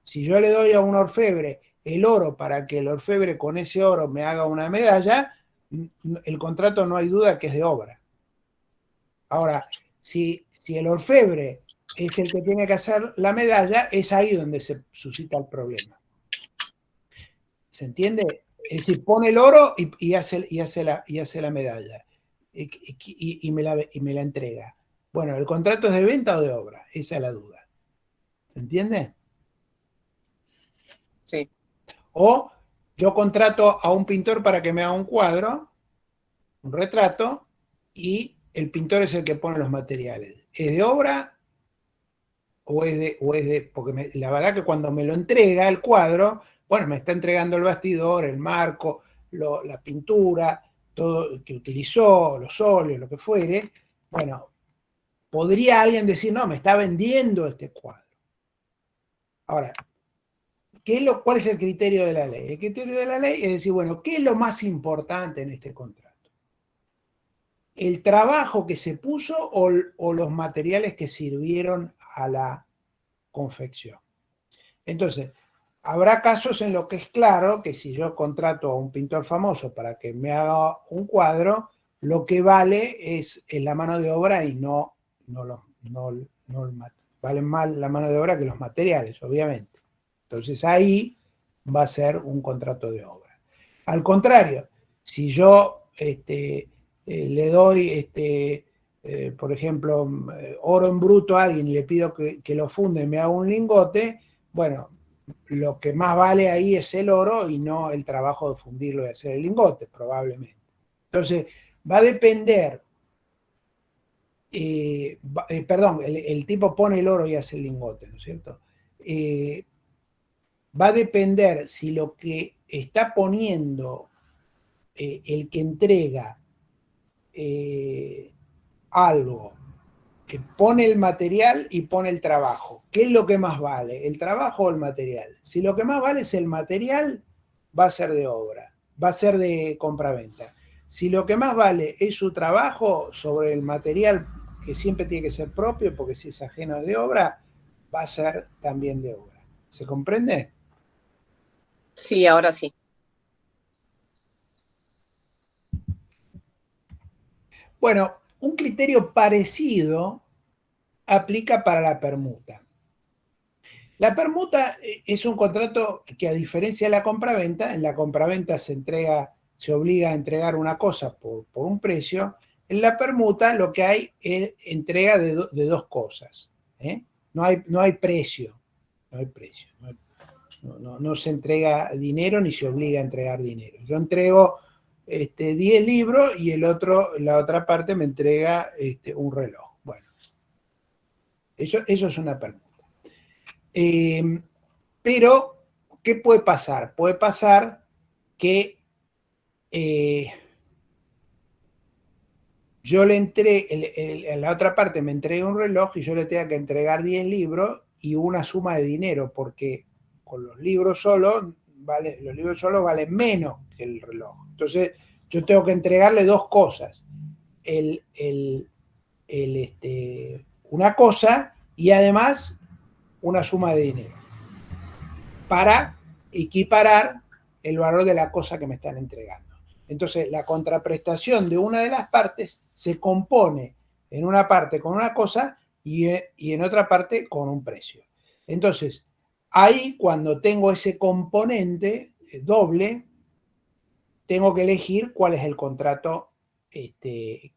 Si yo le doy a un orfebre el oro para que el orfebre con ese oro me haga una medalla, el contrato no hay duda que es de obra. Ahora, si el orfebre es el que tiene que hacer la medalla, es ahí donde se suscita el problema. ¿Se entiende? Es decir, pone el oro y hace la medalla y me la entrega. Bueno, ¿el contrato es de venta o de obra? Esa es la duda. ¿Se entiende? Sí. O yo contrato a un pintor para que me haga un cuadro, un retrato, y el pintor es el que pone los materiales. ¿Es de obra o es de porque la verdad que cuando me lo entrega el cuadro, bueno, me está entregando el bastidor, el marco, la pintura, todo que utilizó, los óleos, lo que fuere. Bueno, podría alguien decir, no, me está vendiendo este cuadro. Ahora, ¿cuál es el criterio de la ley? El criterio de la ley es decir, bueno, ¿qué es lo más importante en este contrato? ¿El trabajo que se puso o los materiales que sirvieron a la confección? Entonces, habrá casos en los que es claro que si yo contrato a un pintor famoso para que me haga un cuadro, lo que vale es la mano de obra y vale más la mano de obra que los materiales, obviamente. Entonces ahí va a ser un contrato de obra. Al contrario, si yo le doy, por ejemplo, oro en bruto a alguien y le pido que lo funde y me haga un lingote, bueno, lo que más vale ahí es el oro y no el trabajo de fundirlo y hacer el lingote, probablemente. Entonces, va a depender, perdón, el tipo pone el oro y hace el lingote, ¿no es cierto? Va a depender si lo que está poniendo el que entrega algo, que pone el material y pone el trabajo. ¿Qué es lo que más vale? ¿El trabajo o el material? Si lo que más vale es el material, va a ser de obra, va a ser de compraventa. Si lo que más vale es su trabajo sobre el material, que siempre tiene que ser propio, porque si es ajeno de obra, va a ser también de obra. ¿Se comprende? Sí, ahora sí. Bueno, un criterio parecido aplica para la permuta. La permuta es un contrato que, a diferencia de la compraventa, en la compraventa se obliga a entregar una cosa por un precio. En la permuta lo que hay es entrega de dos cosas. No hay precio. No se entrega dinero ni se obliga a entregar dinero. Yo entrego 10 libros y la otra parte me entrega un reloj. Bueno, eso es una permuta. Pero, ¿qué puede pasar? Puede pasar que yo le entregue, la otra parte me entregue un reloj y yo le tenga que entregar 10 libros y una suma de dinero, porque con los libros solos valen menos que el reloj. Entonces, yo tengo que entregarle dos cosas. Una cosa y además una suma de dinero para equiparar el valor de la cosa que me están entregando. Entonces, la contraprestación de una de las partes se compone en una parte con una cosa y en otra parte con un precio. Entonces, ahí cuando tengo ese componente doble, tengo que elegir cuál es el contrato que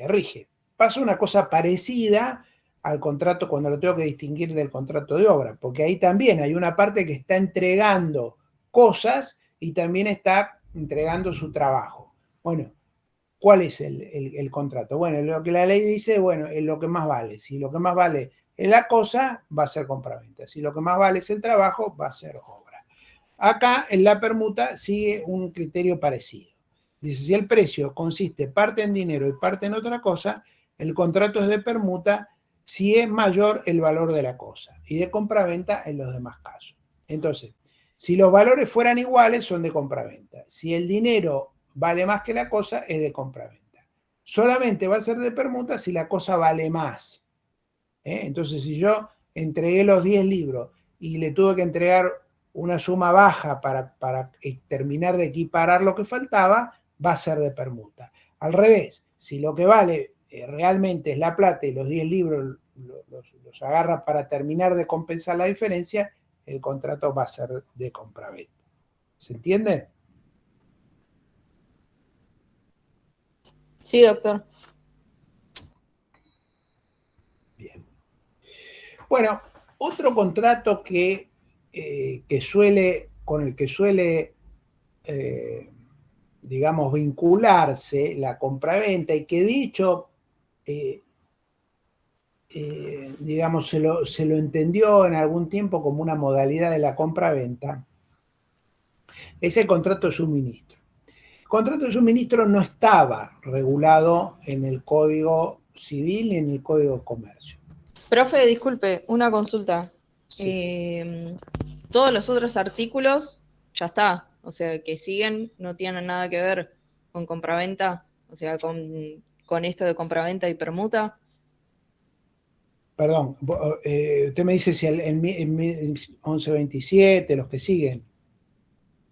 rige. Pasa una cosa parecida al contrato cuando lo tengo que distinguir del contrato de obra, porque ahí también hay una parte que está entregando cosas y también está entregando su trabajo. Bueno, ¿cuál es el contrato? Bueno, lo que la ley dice, bueno, es lo que más vale. Si lo que más vale es la cosa, va a ser compraventa. Si lo que más vale es el trabajo, va a ser obra. Acá en la permuta sigue un criterio parecido. Dice, si el precio consiste parte en dinero y parte en otra cosa, el contrato es de permuta si es mayor el valor de la cosa y de compraventa en los demás casos. Entonces, si los valores fueran iguales, son de compraventa. Si el dinero vale más que la cosa, es de compraventa. Solamente va a ser de permuta si la cosa vale más. Entonces, si yo entregué los 10 libros y le tuve que entregar una suma baja para terminar de equiparar lo que faltaba, va a ser de permuta. Al revés, si lo que vale realmente es la plata y los 10 libros los agarra para terminar de compensar la diferencia, el contrato va a ser de compraventa. ¿Se entiende? Sí, doctor. Bien. Bueno, otro contrato con el que suele, digamos, vincularse la compraventa y que dicho, digamos, se lo entendió en algún tiempo como una modalidad de la compraventa, es el contrato de suministro. El contrato de suministro no estaba regulado en el Código Civil ni en el Código de Comercio. Profe, disculpe, una consulta. Sí. Todos los otros artículos ya está, o sea, que siguen no tienen nada que ver con compraventa, o sea, con esto de compraventa y permuta. Perdón, usted me dice si el 1127, los que siguen.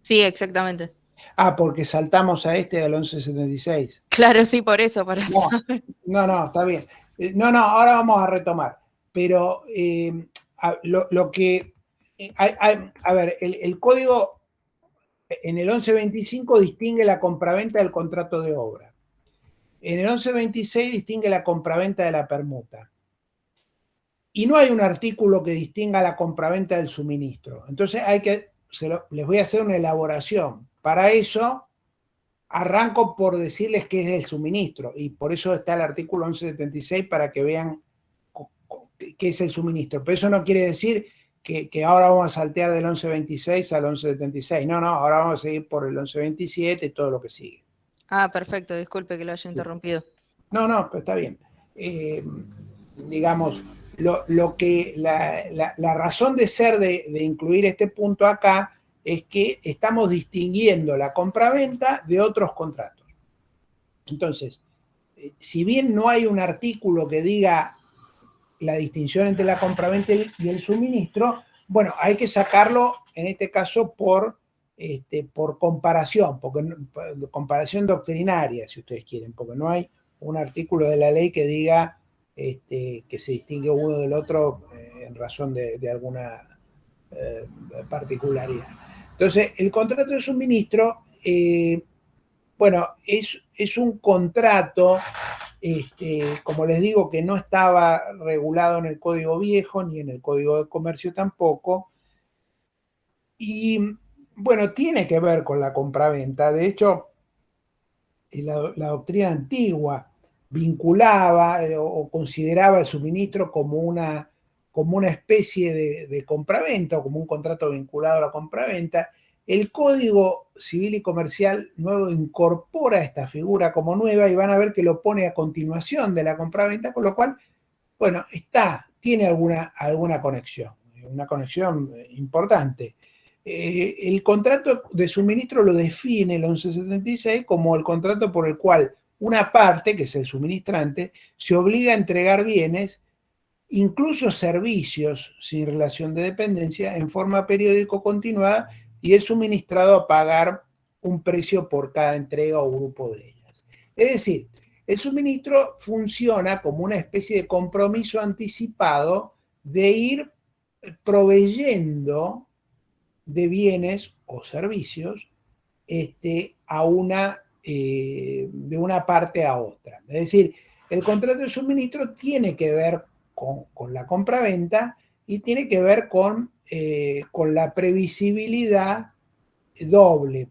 Sí, exactamente. Ah, porque saltamos a al 1176. Claro, sí, por eso, para No, saber. no, está bien. No, ahora vamos a retomar. Pero lo que... a ver, el código en el 1125 distingue la compraventa del contrato de obra. En el 1126 distingue la compraventa de la permuta. Y no hay un artículo que distinga la compraventa del suministro. Entonces les voy a hacer una elaboración. Para eso arranco por decirles qué es el suministro y por eso está el artículo 1176 para que vean qué es el suministro. Pero eso no quiere decir que ahora vamos a saltear del 1126 al 1176. No, ahora vamos a seguir por el 1127 y todo lo que sigue. Ah, perfecto, disculpe que lo haya interrumpido. No, pero está bien. Digamos, la razón de ser de incluir este punto acá es que estamos distinguiendo la compraventa de otros contratos. Entonces, si bien no hay un artículo que diga la distinción entre la compraventa y el suministro, bueno, hay que sacarlo, en este caso, por por comparación, comparación doctrinaria, si ustedes quieren, porque no hay un artículo de la ley que diga que se distingue uno del otro en razón de alguna particularidad. Entonces, el contrato de suministro, bueno, es un contrato, como les digo, que no estaba regulado en el Código Viejo, ni en el Código de Comercio tampoco, y bueno, tiene que ver con la compraventa. De hecho, la doctrina antigua vinculaba o consideraba el suministro como una especie de compraventa o como un contrato vinculado a la compraventa. El Código Civil y Comercial nuevo incorpora esta figura como nueva y van a ver que lo pone a continuación de la compraventa, con lo cual, bueno, tiene alguna conexión, una conexión importante. El contrato de suministro lo define el 1176 como el contrato por el cual una parte, que es el suministrante, se obliga a entregar bienes, incluso servicios sin relación de dependencia, en forma periódica o continuada, y el suministrado a pagar un precio por cada entrega o grupo de ellas. Es decir, el suministro funciona como una especie de compromiso anticipado de ir proveyendo de bienes o servicios de una parte a otra. Es decir, el contrato de suministro tiene que ver con la compraventa y tiene que ver con la previsibilidad doble.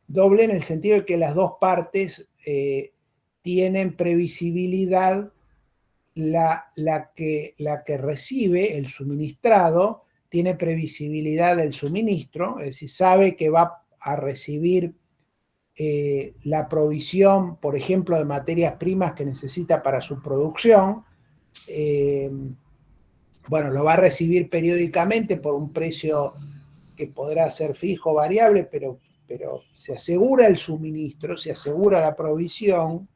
Doble en el sentido de que las dos partes tienen previsibilidad. La que recibe, el suministrado, tiene previsibilidad del suministro, es decir, sabe que va a recibir la provisión, por ejemplo, de materias primas que necesita para su producción. Bueno, lo va a recibir periódicamente por un precio que podrá ser fijo o variable, pero se asegura el suministro, se asegura la provisión,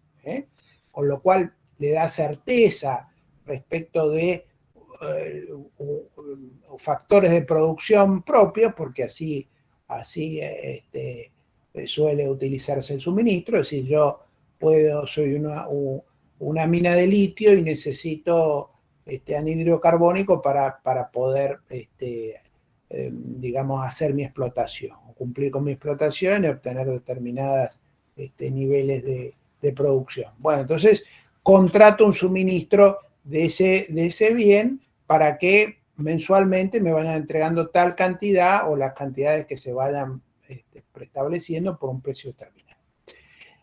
con lo cual le da certeza respecto de factores de producción propios, porque así suele utilizarse el suministro. Es decir, yo soy una mina de litio y necesito anhídrido carbónico para poder, digamos, hacer mi explotación, o cumplir con mi explotación y obtener determinados niveles de producción. Bueno, entonces contrato un suministro de ese bien para que mensualmente me vayan entregando tal cantidad o las cantidades que se vayan preestableciendo por un precio determinado.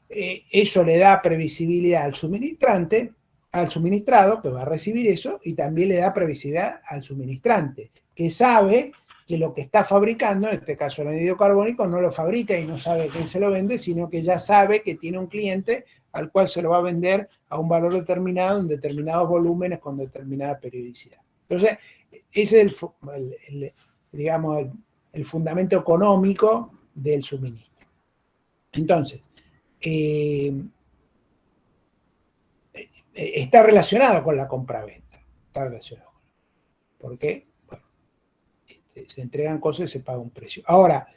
Eso le da previsibilidad al suministrante, al suministrado que va a recibir eso, y también le da previsibilidad al suministrante, que sabe que lo que está fabricando, en este caso el anhídrido carbónico, no lo fabrica y no sabe quién se lo vende, sino que ya sabe que tiene un cliente al cual se lo va a vender a un valor determinado en determinados volúmenes con determinada periodicidad. Entonces, ese es digamos, el fundamento económico del suministro. Entonces, está relacionado con la compraventa. Está relacionado. Porque, bueno, se entregan cosas y se paga un precio. Ahora,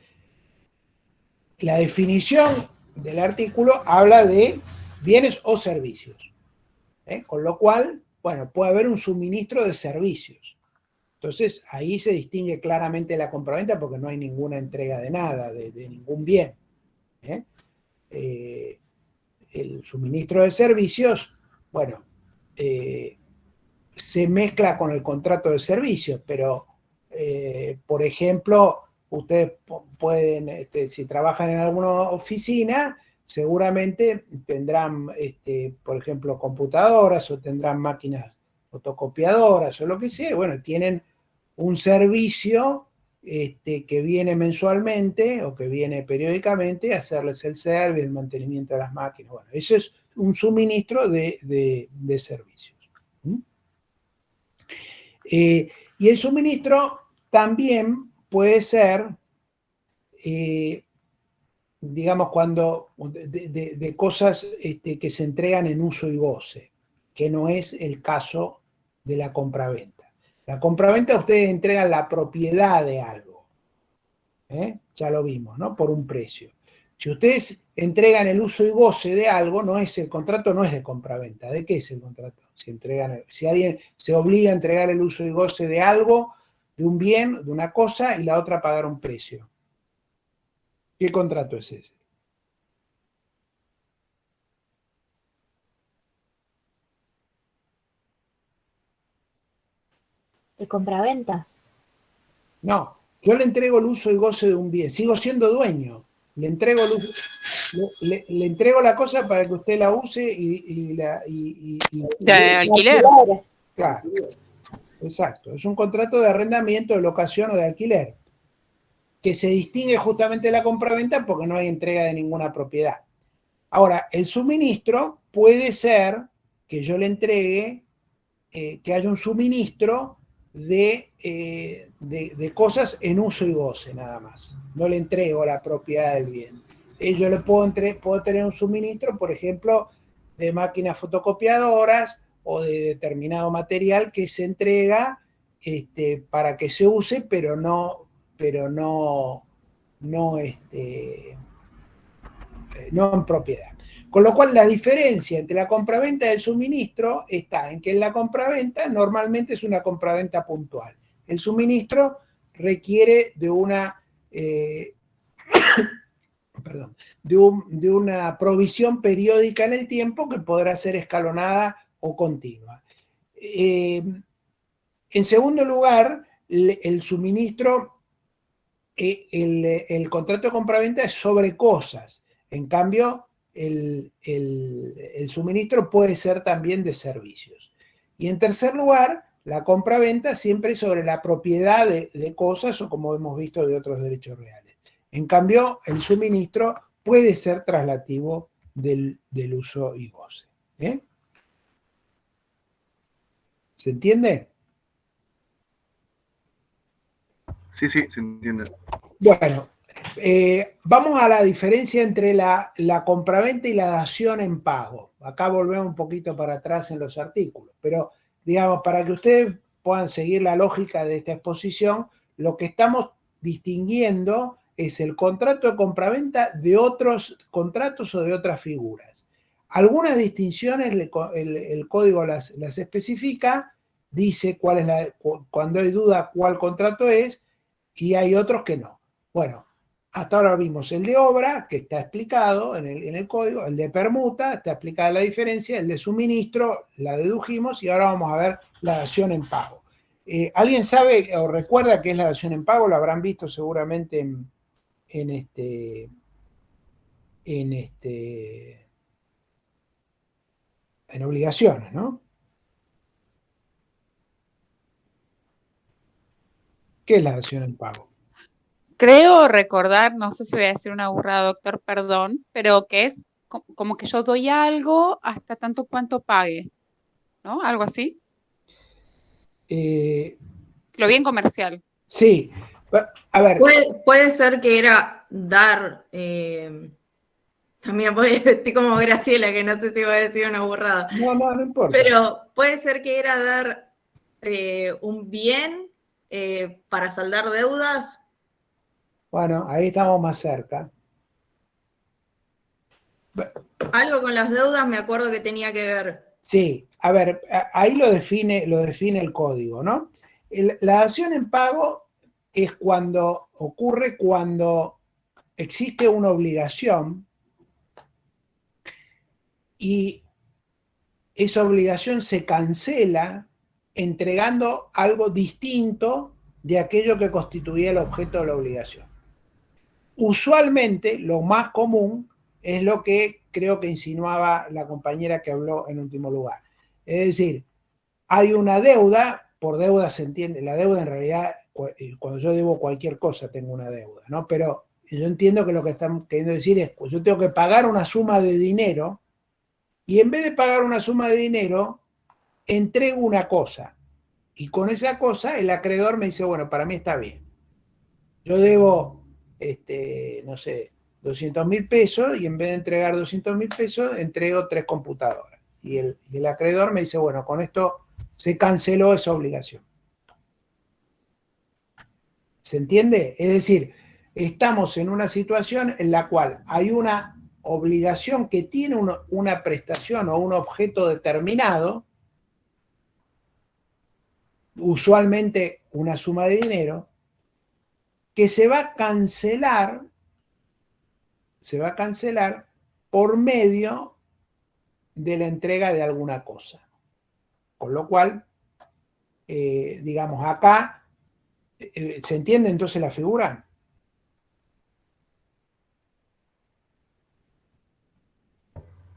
la definición del artículo habla de bienes o servicios. Con lo cual, bueno, puede haber un suministro de servicios. Entonces, ahí se distingue claramente la compraventa porque no hay ninguna entrega de nada, de ningún bien. El suministro de servicios, bueno, se mezcla con el contrato de servicios, pero, por ejemplo, ustedes pueden, si trabajan en alguna oficina, seguramente tendrán, por ejemplo, computadoras o tendrán máquinas fotocopiadoras o lo que sea. Bueno, tienen un servicio que viene mensualmente o que viene periódicamente a hacerles el servicio, el mantenimiento de las máquinas. Bueno, eso es un suministro de servicios. Y el suministro también puede ser, digamos, cuando de cosas que se entregan en uso y goce, que no es el caso de la compraventa. La compraventa, ustedes entregan la propiedad de algo. Ya lo vimos, ¿no? Por un precio. Si ustedes entregan el uso y goce de algo, el contrato no es de compraventa. ¿De qué es el contrato? Si alguien se obliga a entregar el uso y goce de algo, de un bien, de una cosa, y la otra pagar un precio. ¿Qué contrato es ese? De compraventa. No, yo le entrego el uso y goce de un bien. Sigo siendo dueño. Le entrego, le entrego la cosa para que usted la use De alquiler. Claro, exacto. Es un contrato de arrendamiento, de locación o de alquiler, que se distingue justamente de la compraventa porque no hay entrega de ninguna propiedad. Ahora, el suministro puede ser que yo le entregue, que haya un suministro de cosas en uso y goce, nada más. No le entrego la propiedad del bien. Yo le puedo tener un suministro, por ejemplo, de máquinas fotocopiadoras o de determinado material que se entrega para que se use, pero no en propiedad. Con lo cual la diferencia entre la compraventa y el suministro está en que en la compraventa normalmente es una compraventa puntual. El suministro requiere de una de una provisión periódica en el tiempo que podrá ser escalonada o continua. En segundo lugar, el suministro, el contrato de compraventa es sobre cosas. En cambio, el suministro puede ser también de servicios. Y en tercer lugar, la compraventa siempre es sobre la propiedad de cosas o como hemos visto de otros derechos reales. En cambio, el suministro puede ser traslativo del uso y goce. ¿Se entiende? Sí, sí, se entiende. Bueno, vamos a la diferencia entre la compraventa y la dación en pago. Acá volvemos un poquito para atrás en los artículos, pero digamos, para que ustedes puedan seguir la lógica de esta exposición, lo que estamos distinguiendo es el contrato de compraventa de otros contratos o de otras figuras. Algunas distinciones el código las especifica, dice cuando hay duda cuál contrato es, y hay otros que no. Bueno, hasta ahora vimos el de obra, que está explicado en el código, el de permuta, está explicada la diferencia, el de suministro, la dedujimos, y ahora vamos a ver la dación en pago. ¿Alguien sabe o recuerda qué es la dación en pago? Lo habrán visto seguramente en obligaciones, ¿no? ¿Qué es la dación en pago? Creo recordar, no sé si voy a decir una burrada, doctor, perdón, pero que es como que yo doy algo hasta tanto cuanto pague, ¿no? Algo así. Lo bien comercial. Sí. A ver. Puede ser que era dar, también estoy como Graciela, que no sé si voy a decir una burrada. No importa. Pero puede ser que era dar un bien para saldar deudas. Bueno, ahí estamos más cerca. Algo con las deudas me acuerdo que tenía que ver. Sí, a ver, ahí lo define el código, ¿no? La dación en pago es ocurre cuando existe una obligación y esa obligación se cancela entregando algo distinto de aquello que constituía el objeto de la obligación. Usualmente, lo más común es lo que creo que insinuaba la compañera que habló en último lugar. Es decir, hay una deuda, por deuda se entiende, la deuda en realidad, cuando yo debo cualquier cosa tengo una deuda, ¿no? Pero yo entiendo que lo que están queriendo decir es, pues yo tengo que pagar una suma de dinero y en vez de pagar una suma de dinero, entrego una cosa. Y con esa cosa el acreedor me dice, bueno, para mí está bien. Yo debo, no sé, 200.000 pesos y en vez de entregar 200.000 pesos, entrego 3 computadoras. Y el acreedor me dice, bueno, con esto se canceló esa obligación. ¿Se entiende? Es decir, estamos en una situación en la cual hay una obligación que tiene una prestación o un objeto determinado, usualmente una suma de dinero, que se va a cancelar por medio de la entrega de alguna cosa. Con lo cual, digamos, acá, ¿se entiende entonces la figura?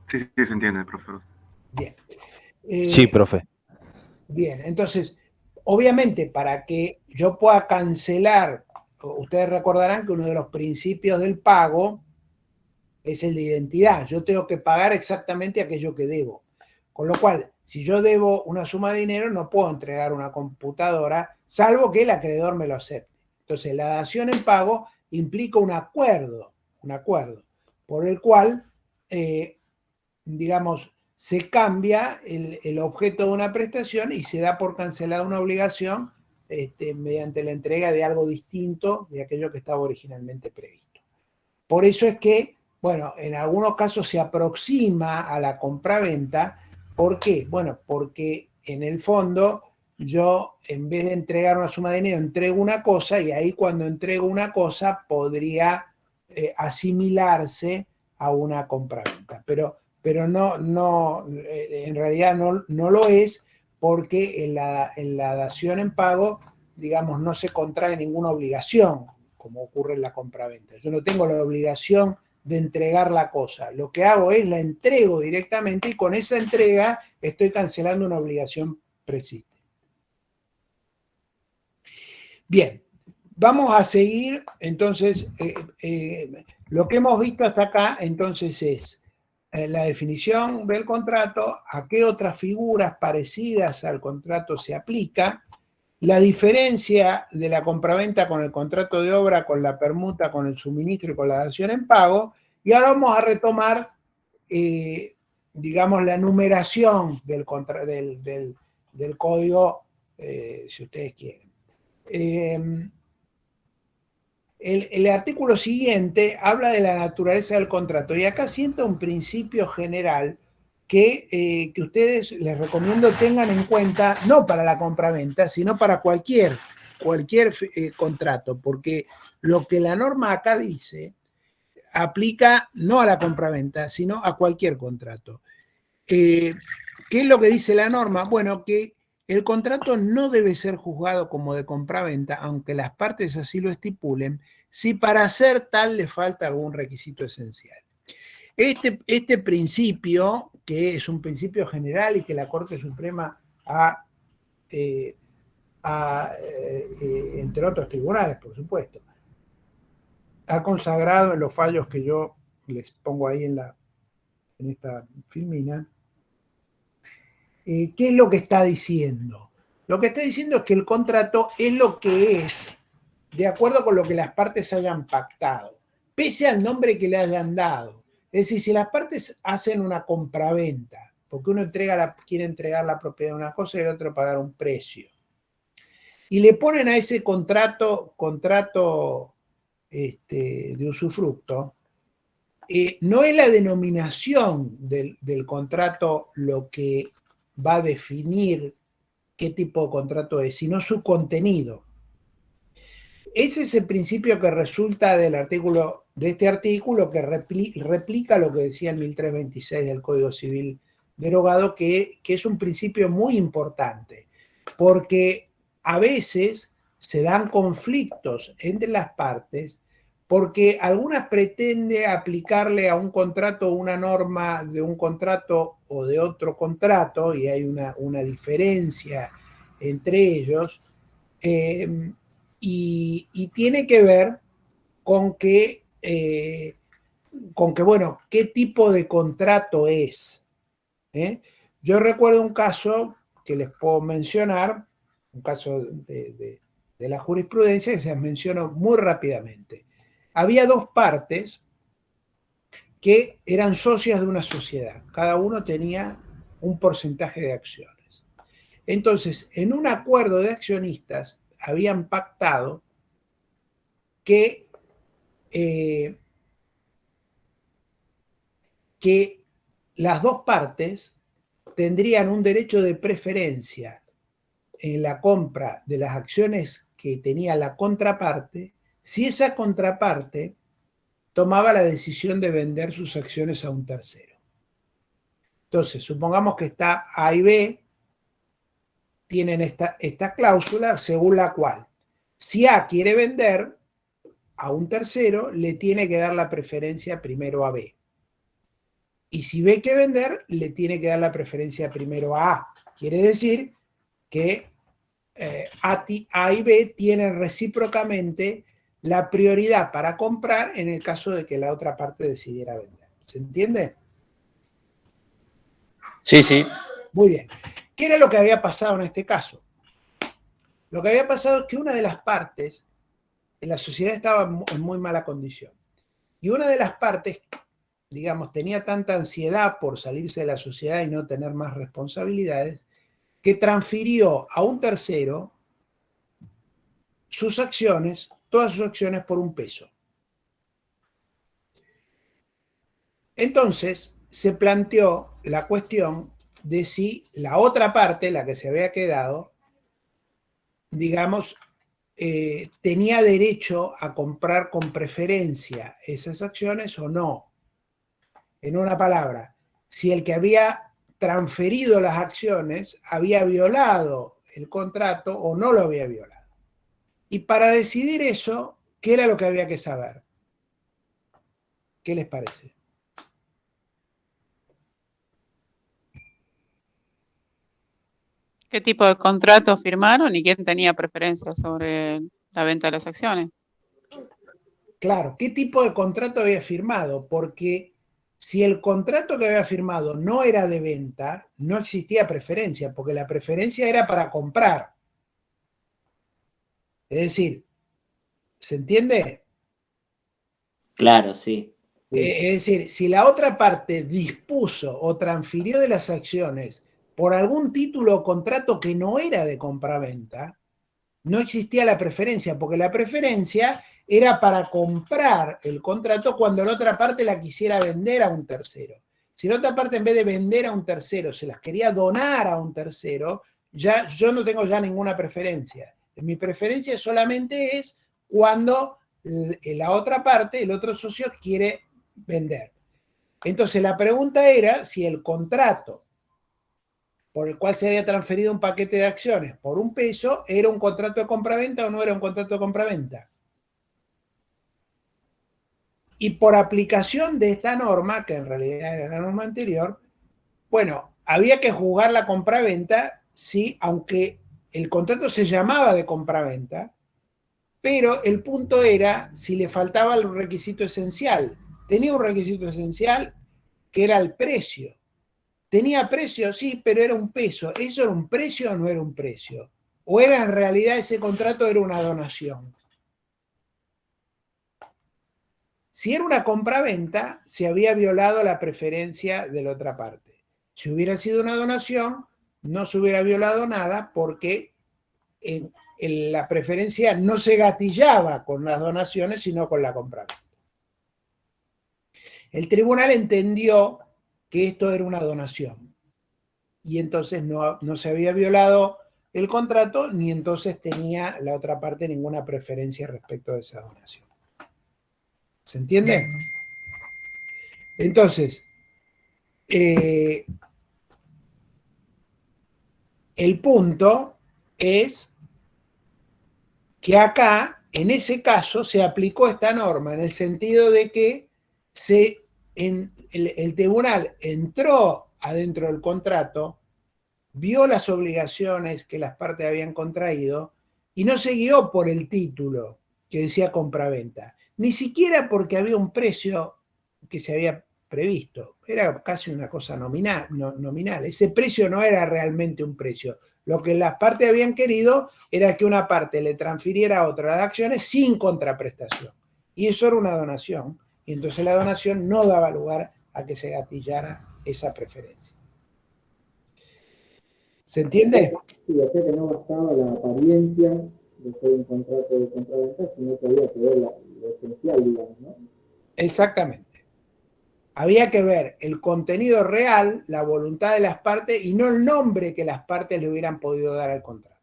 Sí, sí, se entiende, profesor. Bien. Sí, profe. Bien, entonces, obviamente, para que yo pueda cancelar, ustedes recordarán que uno de los principios del pago es el de identidad. Yo tengo que pagar exactamente aquello que debo. Con lo cual, si yo debo una suma de dinero, no puedo entregar una computadora, salvo que el acreedor me lo acepte. Entonces, la dación en pago implica un acuerdo por el cual, digamos, se cambia el objeto de una prestación y se da por cancelada una obligación mediante la entrega de algo distinto de aquello que estaba originalmente previsto. Por eso es que, bueno, en algunos casos se aproxima a la compraventa. ¿Por qué? Bueno, porque en el fondo yo, en vez de entregar una suma de dinero, entrego una cosa, y ahí cuando entrego una cosa podría asimilarse a una compraventa. Pero no, en realidad no lo es, porque en la dación en pago, digamos, no se contrae ninguna obligación, como ocurre en la compraventa. Yo no tengo la obligación de entregar la cosa. Lo que hago es la entrego directamente, y con esa entrega estoy cancelando una obligación preexistente. Bien, vamos a seguir. Entonces, lo que hemos visto hasta acá, entonces, es la definición del contrato, a qué otras figuras parecidas al contrato se aplica, la diferencia de la compraventa con el contrato de obra, con la permuta, con el suministro y con la dación en pago. Y ahora vamos a retomar, digamos, la numeración del código, si ustedes quieren. El artículo siguiente habla de la naturaleza del contrato, y acá sienta un principio general que ustedes, les recomiendo, tengan en cuenta, no para la compraventa, sino para cualquier contrato, porque lo que la norma acá dice aplica no a la compraventa, sino a cualquier contrato. ¿Qué es lo que dice la norma? Bueno, que el contrato no debe ser juzgado como de compraventa, aunque las partes así lo estipulen, si para hacer tal le falta algún requisito esencial. Este principio, que es un principio general y que la Corte Suprema entre otros tribunales, por supuesto, ha consagrado en los fallos que yo les pongo ahí en esta filmina. ¿Qué es lo que está diciendo? Lo que está diciendo es que el contrato es lo que es, de acuerdo con lo que las partes hayan pactado, pese al nombre que le hayan dado. Es decir, si las partes hacen una compraventa, porque uno quiere entregar la propiedad de una cosa y el otro pagar un precio, y le ponen a ese contrato de usufructo, no es la denominación del contrato lo que va a definir qué tipo de contrato es, sino su contenido. Ese es el principio que resulta de este artículo, que replica lo que decía el 1326 del Código Civil derogado, que es un principio muy importante, porque a veces se dan conflictos entre las partes, porque algunas pretenden aplicarle a un contrato una norma de un contrato o de otro contrato, y hay una diferencia entre ellos, y tiene que ver con que, bueno, qué tipo de contrato es. Yo recuerdo un caso que les puedo mencionar, un caso de la jurisprudencia, que se mencionó muy rápidamente. Había dos partes que eran socias de una sociedad. Cada uno tenía un porcentaje de acciones. Entonces, en un acuerdo de accionistas, habían pactado que que las dos partes tendrían un derecho de preferencia en la compra de las acciones que tenía la contraparte, si esa contraparte tomaba la decisión de vender sus acciones a un tercero. Entonces, supongamos que está A y B, tienen esta cláusula según la cual, si A quiere vender a un tercero, le tiene que dar la preferencia primero a B. Y si B quiere vender, le tiene que dar la preferencia primero a A. Quiere decir que A y B tienen recíprocamente la prioridad para comprar en el caso de que la otra parte decidiera vender. ¿Se entiende? Sí, sí. Muy bien. ¿Qué era lo que había pasado en este caso? Lo que había pasado es que una de las partes en la sociedad estaba en muy mala condición. Y una de las partes, digamos, tenía tanta ansiedad por salirse de la sociedad y no tener más responsabilidades, que transfirió a un tercero sus acciones, todas sus acciones por $1. Entonces se planteó la cuestión de si la otra parte, la que se había quedado, digamos, tenía derecho a comprar con preferencia esas acciones o no. En una palabra, si el que había transferido las acciones había violado el contrato o no lo había violado. Y para decidir eso, ¿qué era lo que había que saber? ¿Qué les parece? ¿Qué tipo de contrato firmaron y quién tenía preferencia sobre la venta de las acciones? Claro, ¿qué tipo de contrato había firmado? Porque si el contrato que había firmado no era de venta, no existía preferencia, porque la preferencia era para comprar. Es decir, ¿se entiende? Claro, sí. Es decir, si la otra parte dispuso o transfirió de las acciones por algún título o contrato que no era de compraventa, no existía la preferencia, porque la preferencia era para comprar el contrato cuando la otra parte la quisiera vender a un tercero. Si la otra parte en vez de vender a un tercero se las quería donar a un tercero, ya yo no tengo ya ninguna preferencia. Mi preferencia solamente es cuando la otra parte, el otro socio, quiere vender. Entonces la pregunta era si el contrato por el cual se había transferido un paquete de acciones por $1 era un contrato de compraventa o no era un contrato de compraventa. Y por aplicación de esta norma, que en realidad era la norma anterior, bueno, había que juzgar la compraventa, sí, aunque el contrato se llamaba de compraventa, pero el punto era si le faltaba el requisito esencial. Tenía un requisito esencial que era el precio. ¿Tenía precio? Sí, pero era $1. ¿Eso era un precio o no era un precio? ¿O era en realidad ese contrato era una donación? Si era una compraventa, se había violado la preferencia de la otra parte. Si hubiera sido una donación, no se hubiera violado nada porque la preferencia no se gatillaba con las donaciones, sino con la compraventa. El tribunal entendió que esto era una donación y entonces no se había violado el contrato ni entonces tenía la otra parte ninguna preferencia respecto de esa donación. ¿Se entiende? Entonces, el punto es que acá, en ese caso, se aplicó esta norma en el sentido de que el tribunal entró adentro del contrato, vio las obligaciones que las partes habían contraído y no se guió por el título que decía compraventa, ni siquiera porque había un precio que se había previsto, era casi una cosa nominal. Ese precio no era realmente un precio. Lo que las partes habían querido era que una parte le transfiriera a otra las acciones sin contraprestación. Y eso era una donación. Y entonces la donación no daba lugar a que se gatillara esa preferencia. ¿Se entiende? Sí, o sea que no bastaba la apariencia de ser un contrato de compraventa, sino que había que ver lo esencial, digamos, ¿no? Exactamente. Había que ver el contenido real, la voluntad de las partes y no el nombre que las partes le hubieran podido dar al contrato.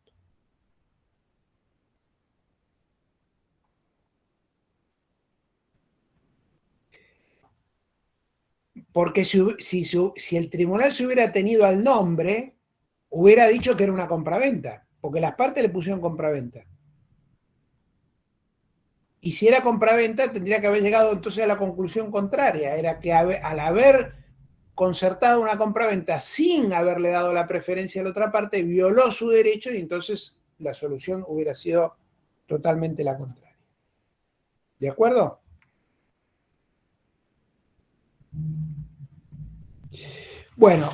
Porque si el tribunal se hubiera tenido al nombre, hubiera dicho que era una compraventa, porque las partes le pusieron compraventa. Y si era compraventa, tendría que haber llegado entonces a la conclusión contraria, era que al haber concertado una compraventa sin haberle dado la preferencia a la otra parte, violó su derecho y entonces la solución hubiera sido totalmente la contraria. ¿De acuerdo? Bueno,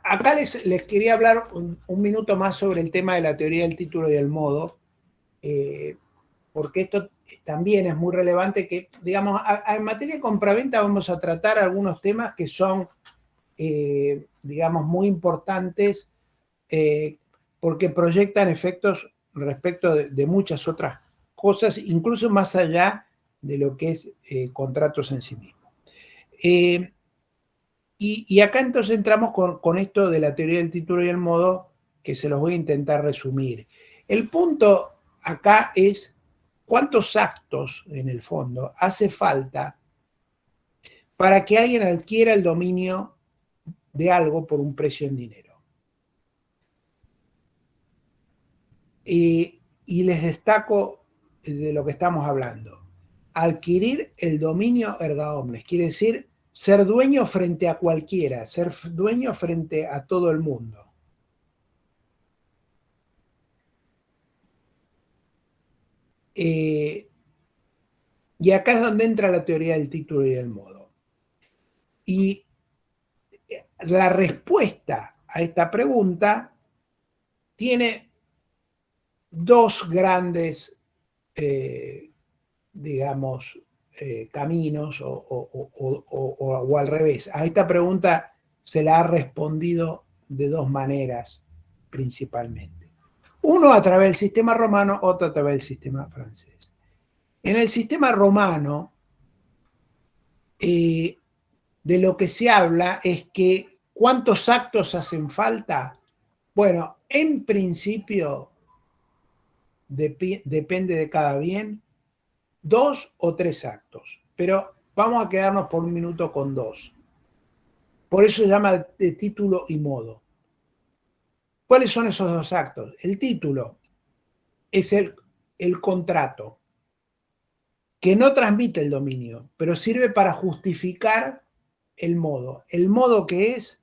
acá les quería hablar un minuto más sobre el tema de la teoría del título y del modo, porque esto también es muy relevante que, digamos, en materia de compraventa vamos a tratar algunos temas que son, digamos, muy importantes porque proyectan efectos respecto de muchas otras cosas, incluso más allá de lo que es contratos en sí mismos. Y acá entonces entramos con esto de la teoría del título y el modo, que se los voy a intentar resumir. El punto acá es cuántos actos, en el fondo, hace falta para que alguien adquiera el dominio de algo por un precio en dinero. Y les destaco de lo que estamos hablando. Adquirir el dominio erga omnes, quiere decir ser dueño frente a cualquiera, ser dueño frente a todo el mundo. Y acá es donde entra la teoría del título y del modo. Y la respuesta a esta pregunta tiene dos grandes, digamos, caminos o al revés. A esta pregunta se la ha respondido de dos maneras principalmente. Uno a través del sistema romano, otro a través del sistema francés. En el sistema romano, de lo que se habla es que ¿cuántos actos hacen falta? Bueno, en principio depende de cada bien, 2 o 3 actos, pero vamos a quedarnos por un minuto con 2. Por eso se llama de título y modo. ¿Cuáles son esos 2 actos? El título es el contrato, que no transmite el dominio, pero sirve para justificar el modo. El modo que es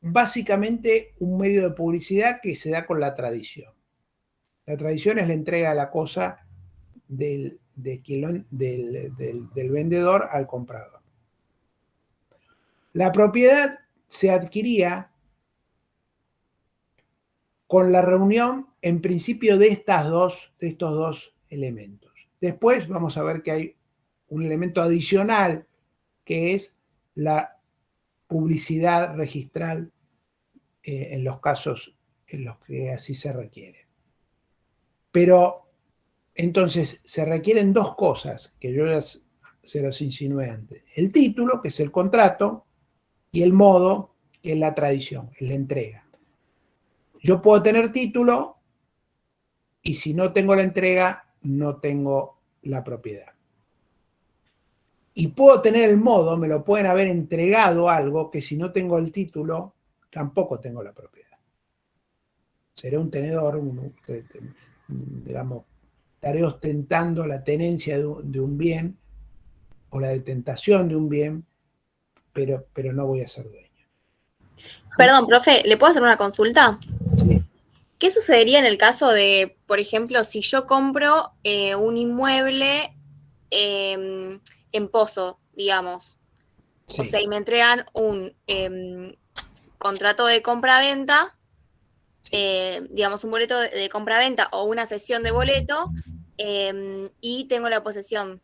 básicamente un medio de publicidad que se da con la tradición. La tradición es la entrega de la cosa del vendedor al comprador. La propiedad se adquiría con la reunión, en principio, de estos dos elementos. Después vamos a ver que hay un elemento adicional que es la publicidad registral en los casos en los que así se requiere. Pero entonces se requieren 2 cosas que yo ya se los insinué antes. El título, que es el contrato, y el modo, que es la tradición, es la entrega. Yo puedo tener título y si no tengo la entrega, no tengo la propiedad. Y puedo tener el modo, me lo pueden haber entregado algo que si no tengo el título, tampoco tengo la propiedad. Seré un tenedor, digamos, estaré ostentando la tenencia de un bien o la detentación de un bien, pero no voy a ser dueño. Perdón, profe, ¿le puedo hacer una consulta? Sí. ¿Qué sucedería en el caso de, por ejemplo, si yo compro un inmueble en Pozo, digamos? Sí. O sea, y me entregan un contrato de compra-venta, digamos, un boleto de compra-venta o una cesión de boleto, y tengo la posesión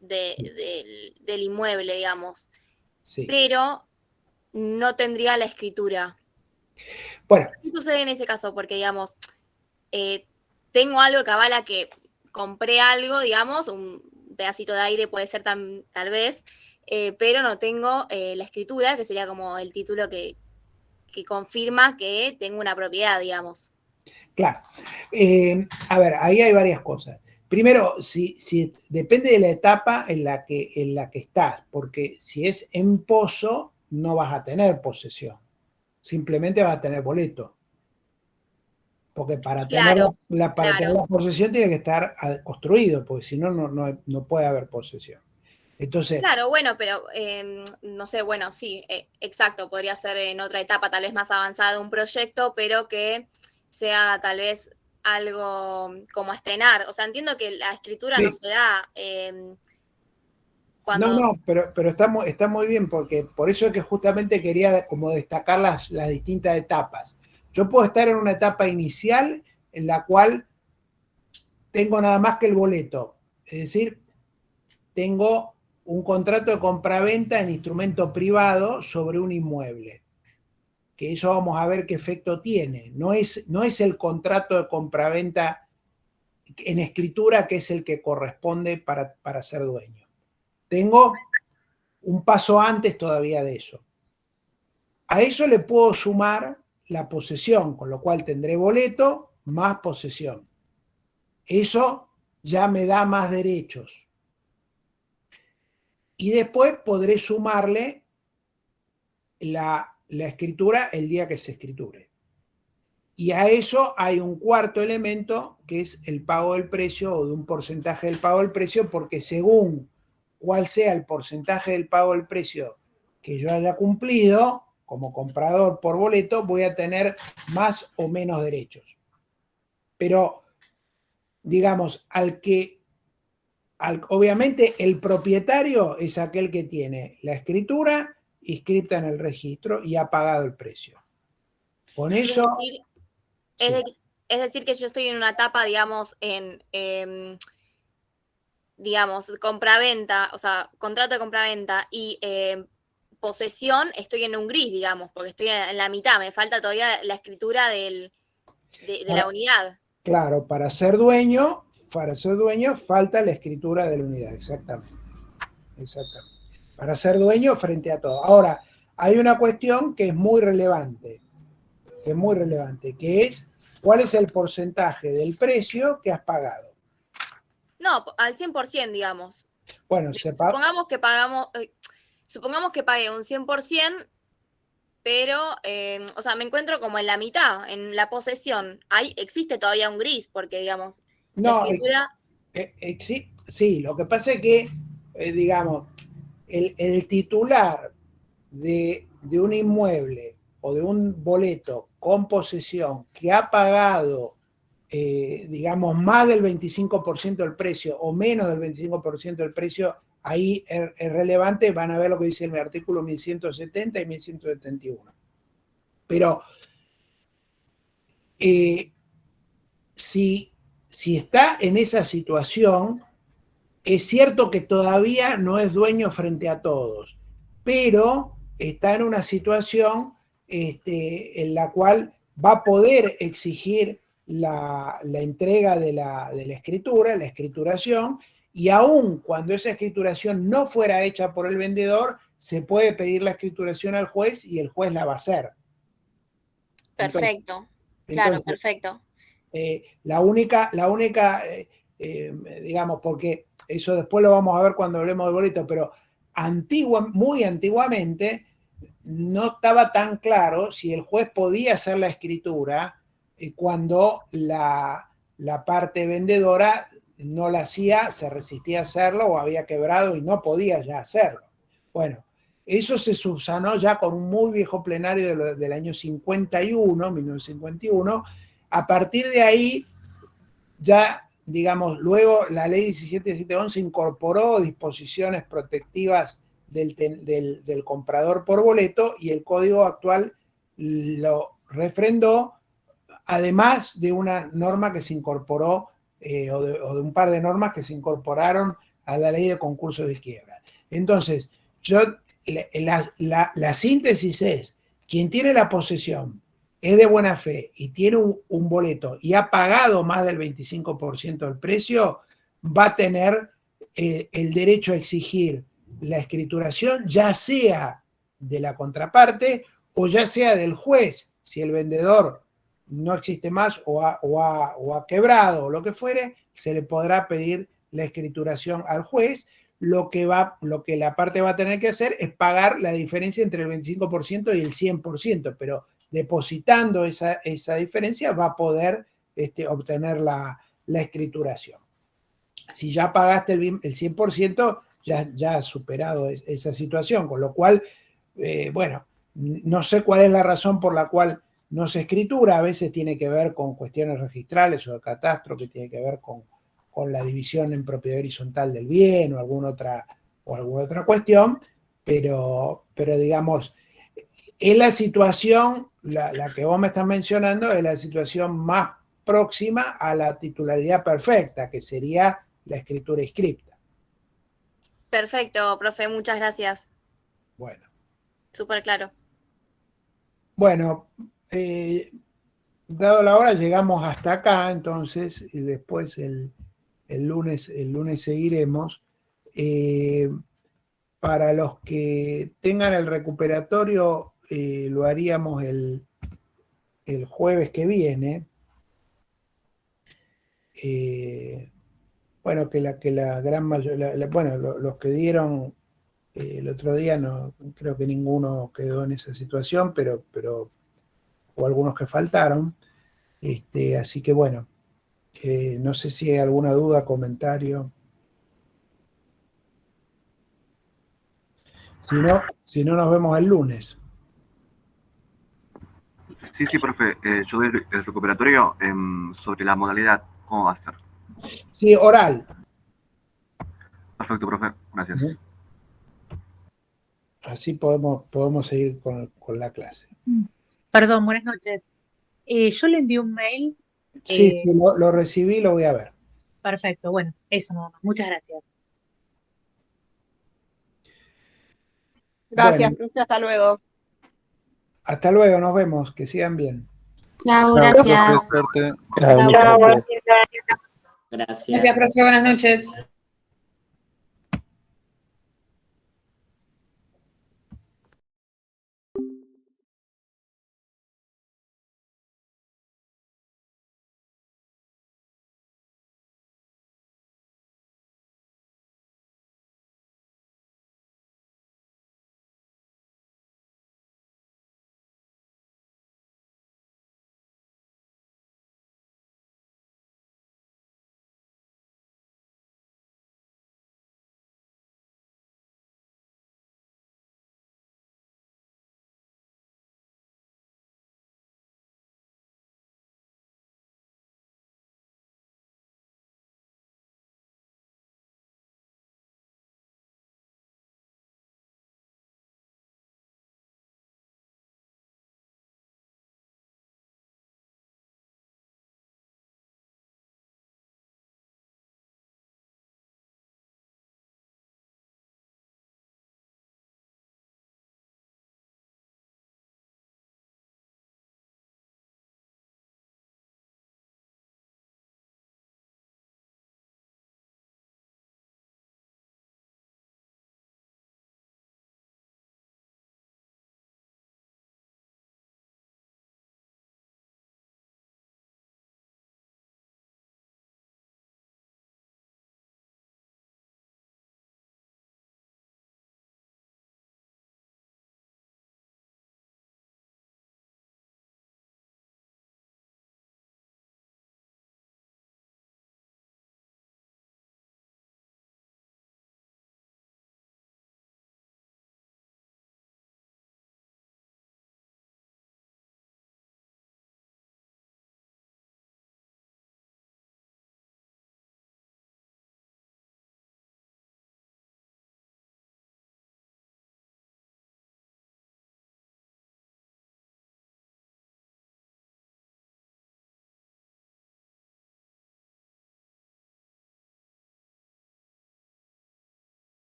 del inmueble, digamos. Sí. Pero no tendría la escritura. Bueno. ¿Qué sucede en ese caso? Porque, digamos, tengo algo que avala que compré algo, digamos, un pedacito de aire puede ser tal vez, pero no tengo la escritura, que sería como el título que confirma que tengo una propiedad, digamos. Claro. A ver, ahí hay varias cosas. Primero, si depende de la etapa en la que estás, porque si es en pozo, no vas a tener posesión. Simplemente vas a tener boleto. Porque para tener la posesión tiene que estar construido, porque si no, no puede haber posesión. Entonces, claro, bueno, pero no sé, bueno, sí, exacto, podría ser en otra etapa tal vez más avanzada de un proyecto, pero que sea tal vez algo como a estrenar. O sea, entiendo que la escritura no se da cuando... No, pero está muy bien, porque por eso es que justamente quería como destacar las distintas etapas. Yo puedo estar en una etapa inicial en la cual tengo nada más que el boleto, es decir, tengo un contrato de compraventa en instrumento privado sobre un inmueble, que eso vamos a ver qué efecto tiene. No es el contrato de compraventa en escritura que es el que corresponde para ser dueño. Tengo un paso antes todavía de eso. A eso le puedo sumar la posesión, con lo cual tendré boleto más posesión. Eso ya me da más derechos. Y después podré sumarle la escritura el día que se escriture. Y a eso hay un cuarto elemento que es el pago del precio o de un porcentaje del pago del precio, porque según cuál sea el porcentaje del pago del precio que yo haya cumplido como comprador por boleto, voy a tener más o menos derechos. Pero, digamos, obviamente el propietario es aquel que tiene la escritura inscrita en el registro y ha pagado el precio. Con eso... Es decir, que yo estoy en una etapa, digamos, digamos, compraventa, o sea, contrato de compraventa y posesión, estoy en un gris, digamos, porque estoy en la mitad, me falta todavía la escritura de la unidad. Claro, para ser dueño falta la escritura de la unidad, exactamente. Para ser dueño frente a todo. Ahora, hay una cuestión que es muy relevante, que es cuál es el porcentaje del precio que has pagado. No, al 100%, digamos. Bueno, supongamos que pagué un 100%, pero, o sea, me encuentro como en la mitad, en la posesión. Ahí existe todavía un gris, porque, digamos, no, la escritura... sí, lo que pasa es que, digamos, el titular de un inmueble o de un boleto con posesión que ha pagado, digamos, más del 25% del precio o menos del 25% del precio, ahí es relevante, van a ver lo que dice el artículo 1170 y 1171. Pero si está en esa situación, es cierto que todavía no es dueño frente a todos, pero está en una situación en la cual va a poder exigir la entrega de la escritura, la escrituración, y aun cuando esa escrituración no fuera hecha por el vendedor, se puede pedir la escrituración al juez y el juez la va a hacer. Perfecto, claro, perfecto. La única digamos, porque eso después lo vamos a ver cuando hablemos del boleto, pero muy antiguamente no estaba tan claro si el juez podía hacer la escritura cuando la parte vendedora no la hacía, se resistía a hacerlo o había quebrado y no podía ya hacerlo. Bueno, eso se subsanó ya con un muy viejo plenario del año 1951. A partir de ahí, ya, digamos, luego la ley 17.711 incorporó disposiciones protectivas del comprador por boleto y el código actual lo refrendó, además de una norma que se incorporó o de un par de normas que se incorporaron a la ley de concursos de quiebra. Entonces, la síntesis es, quien tiene la posesión es de buena fe y tiene un boleto y ha pagado más del 25% del precio, va a tener el derecho a exigir la escrituración, ya sea de la contraparte o ya sea del juez, si el vendedor no existe más o ha quebrado o lo que fuere, se le podrá pedir la escrituración al juez. Lo que la parte va a tener que hacer es pagar la diferencia entre el 25% y el 100%, pero depositando esa diferencia va a poder obtener la escrituración. Si ya pagaste el 100%, ya has superado esa situación, con lo cual, bueno, no sé cuál es la razón por la cual no se escritura, a veces tiene que ver con cuestiones registrales o de catastro, que tiene que ver con la división en propiedad horizontal del bien o alguna otra cuestión, pero digamos, es la situación, la que vos me estás mencionando, es la situación más próxima a la titularidad perfecta, que sería la escritura inscripta. Perfecto, profe, muchas gracias. Bueno. Súper claro. Bueno, dado la hora, llegamos hasta acá, entonces, y después el lunes seguiremos. Para los que tengan el recuperatorio, lo haríamos el jueves que viene. Bueno, que la gran mayoría, bueno, los que dieron el otro día, no creo que ninguno quedó en esa situación, pero o algunos que faltaron. Así que bueno, no sé si hay alguna duda, comentario. Si no, nos vemos el lunes. Sí, profe, yo doy el recuperatorio sobre la modalidad, ¿cómo va a ser? Sí, oral. Perfecto, profe, gracias. Así podemos seguir con la clase. Perdón, buenas noches. Yo le envié un mail. Sí, lo recibí, lo voy a ver. Perfecto, bueno, eso nada más. Muchas gracias. Gracias, Bueno, profe, hasta luego. hasta luego, nos vemos, que sigan bien. Chao, gracias. Chao, muchas gracias. Gracias. Gracias, profe. Buenas noches.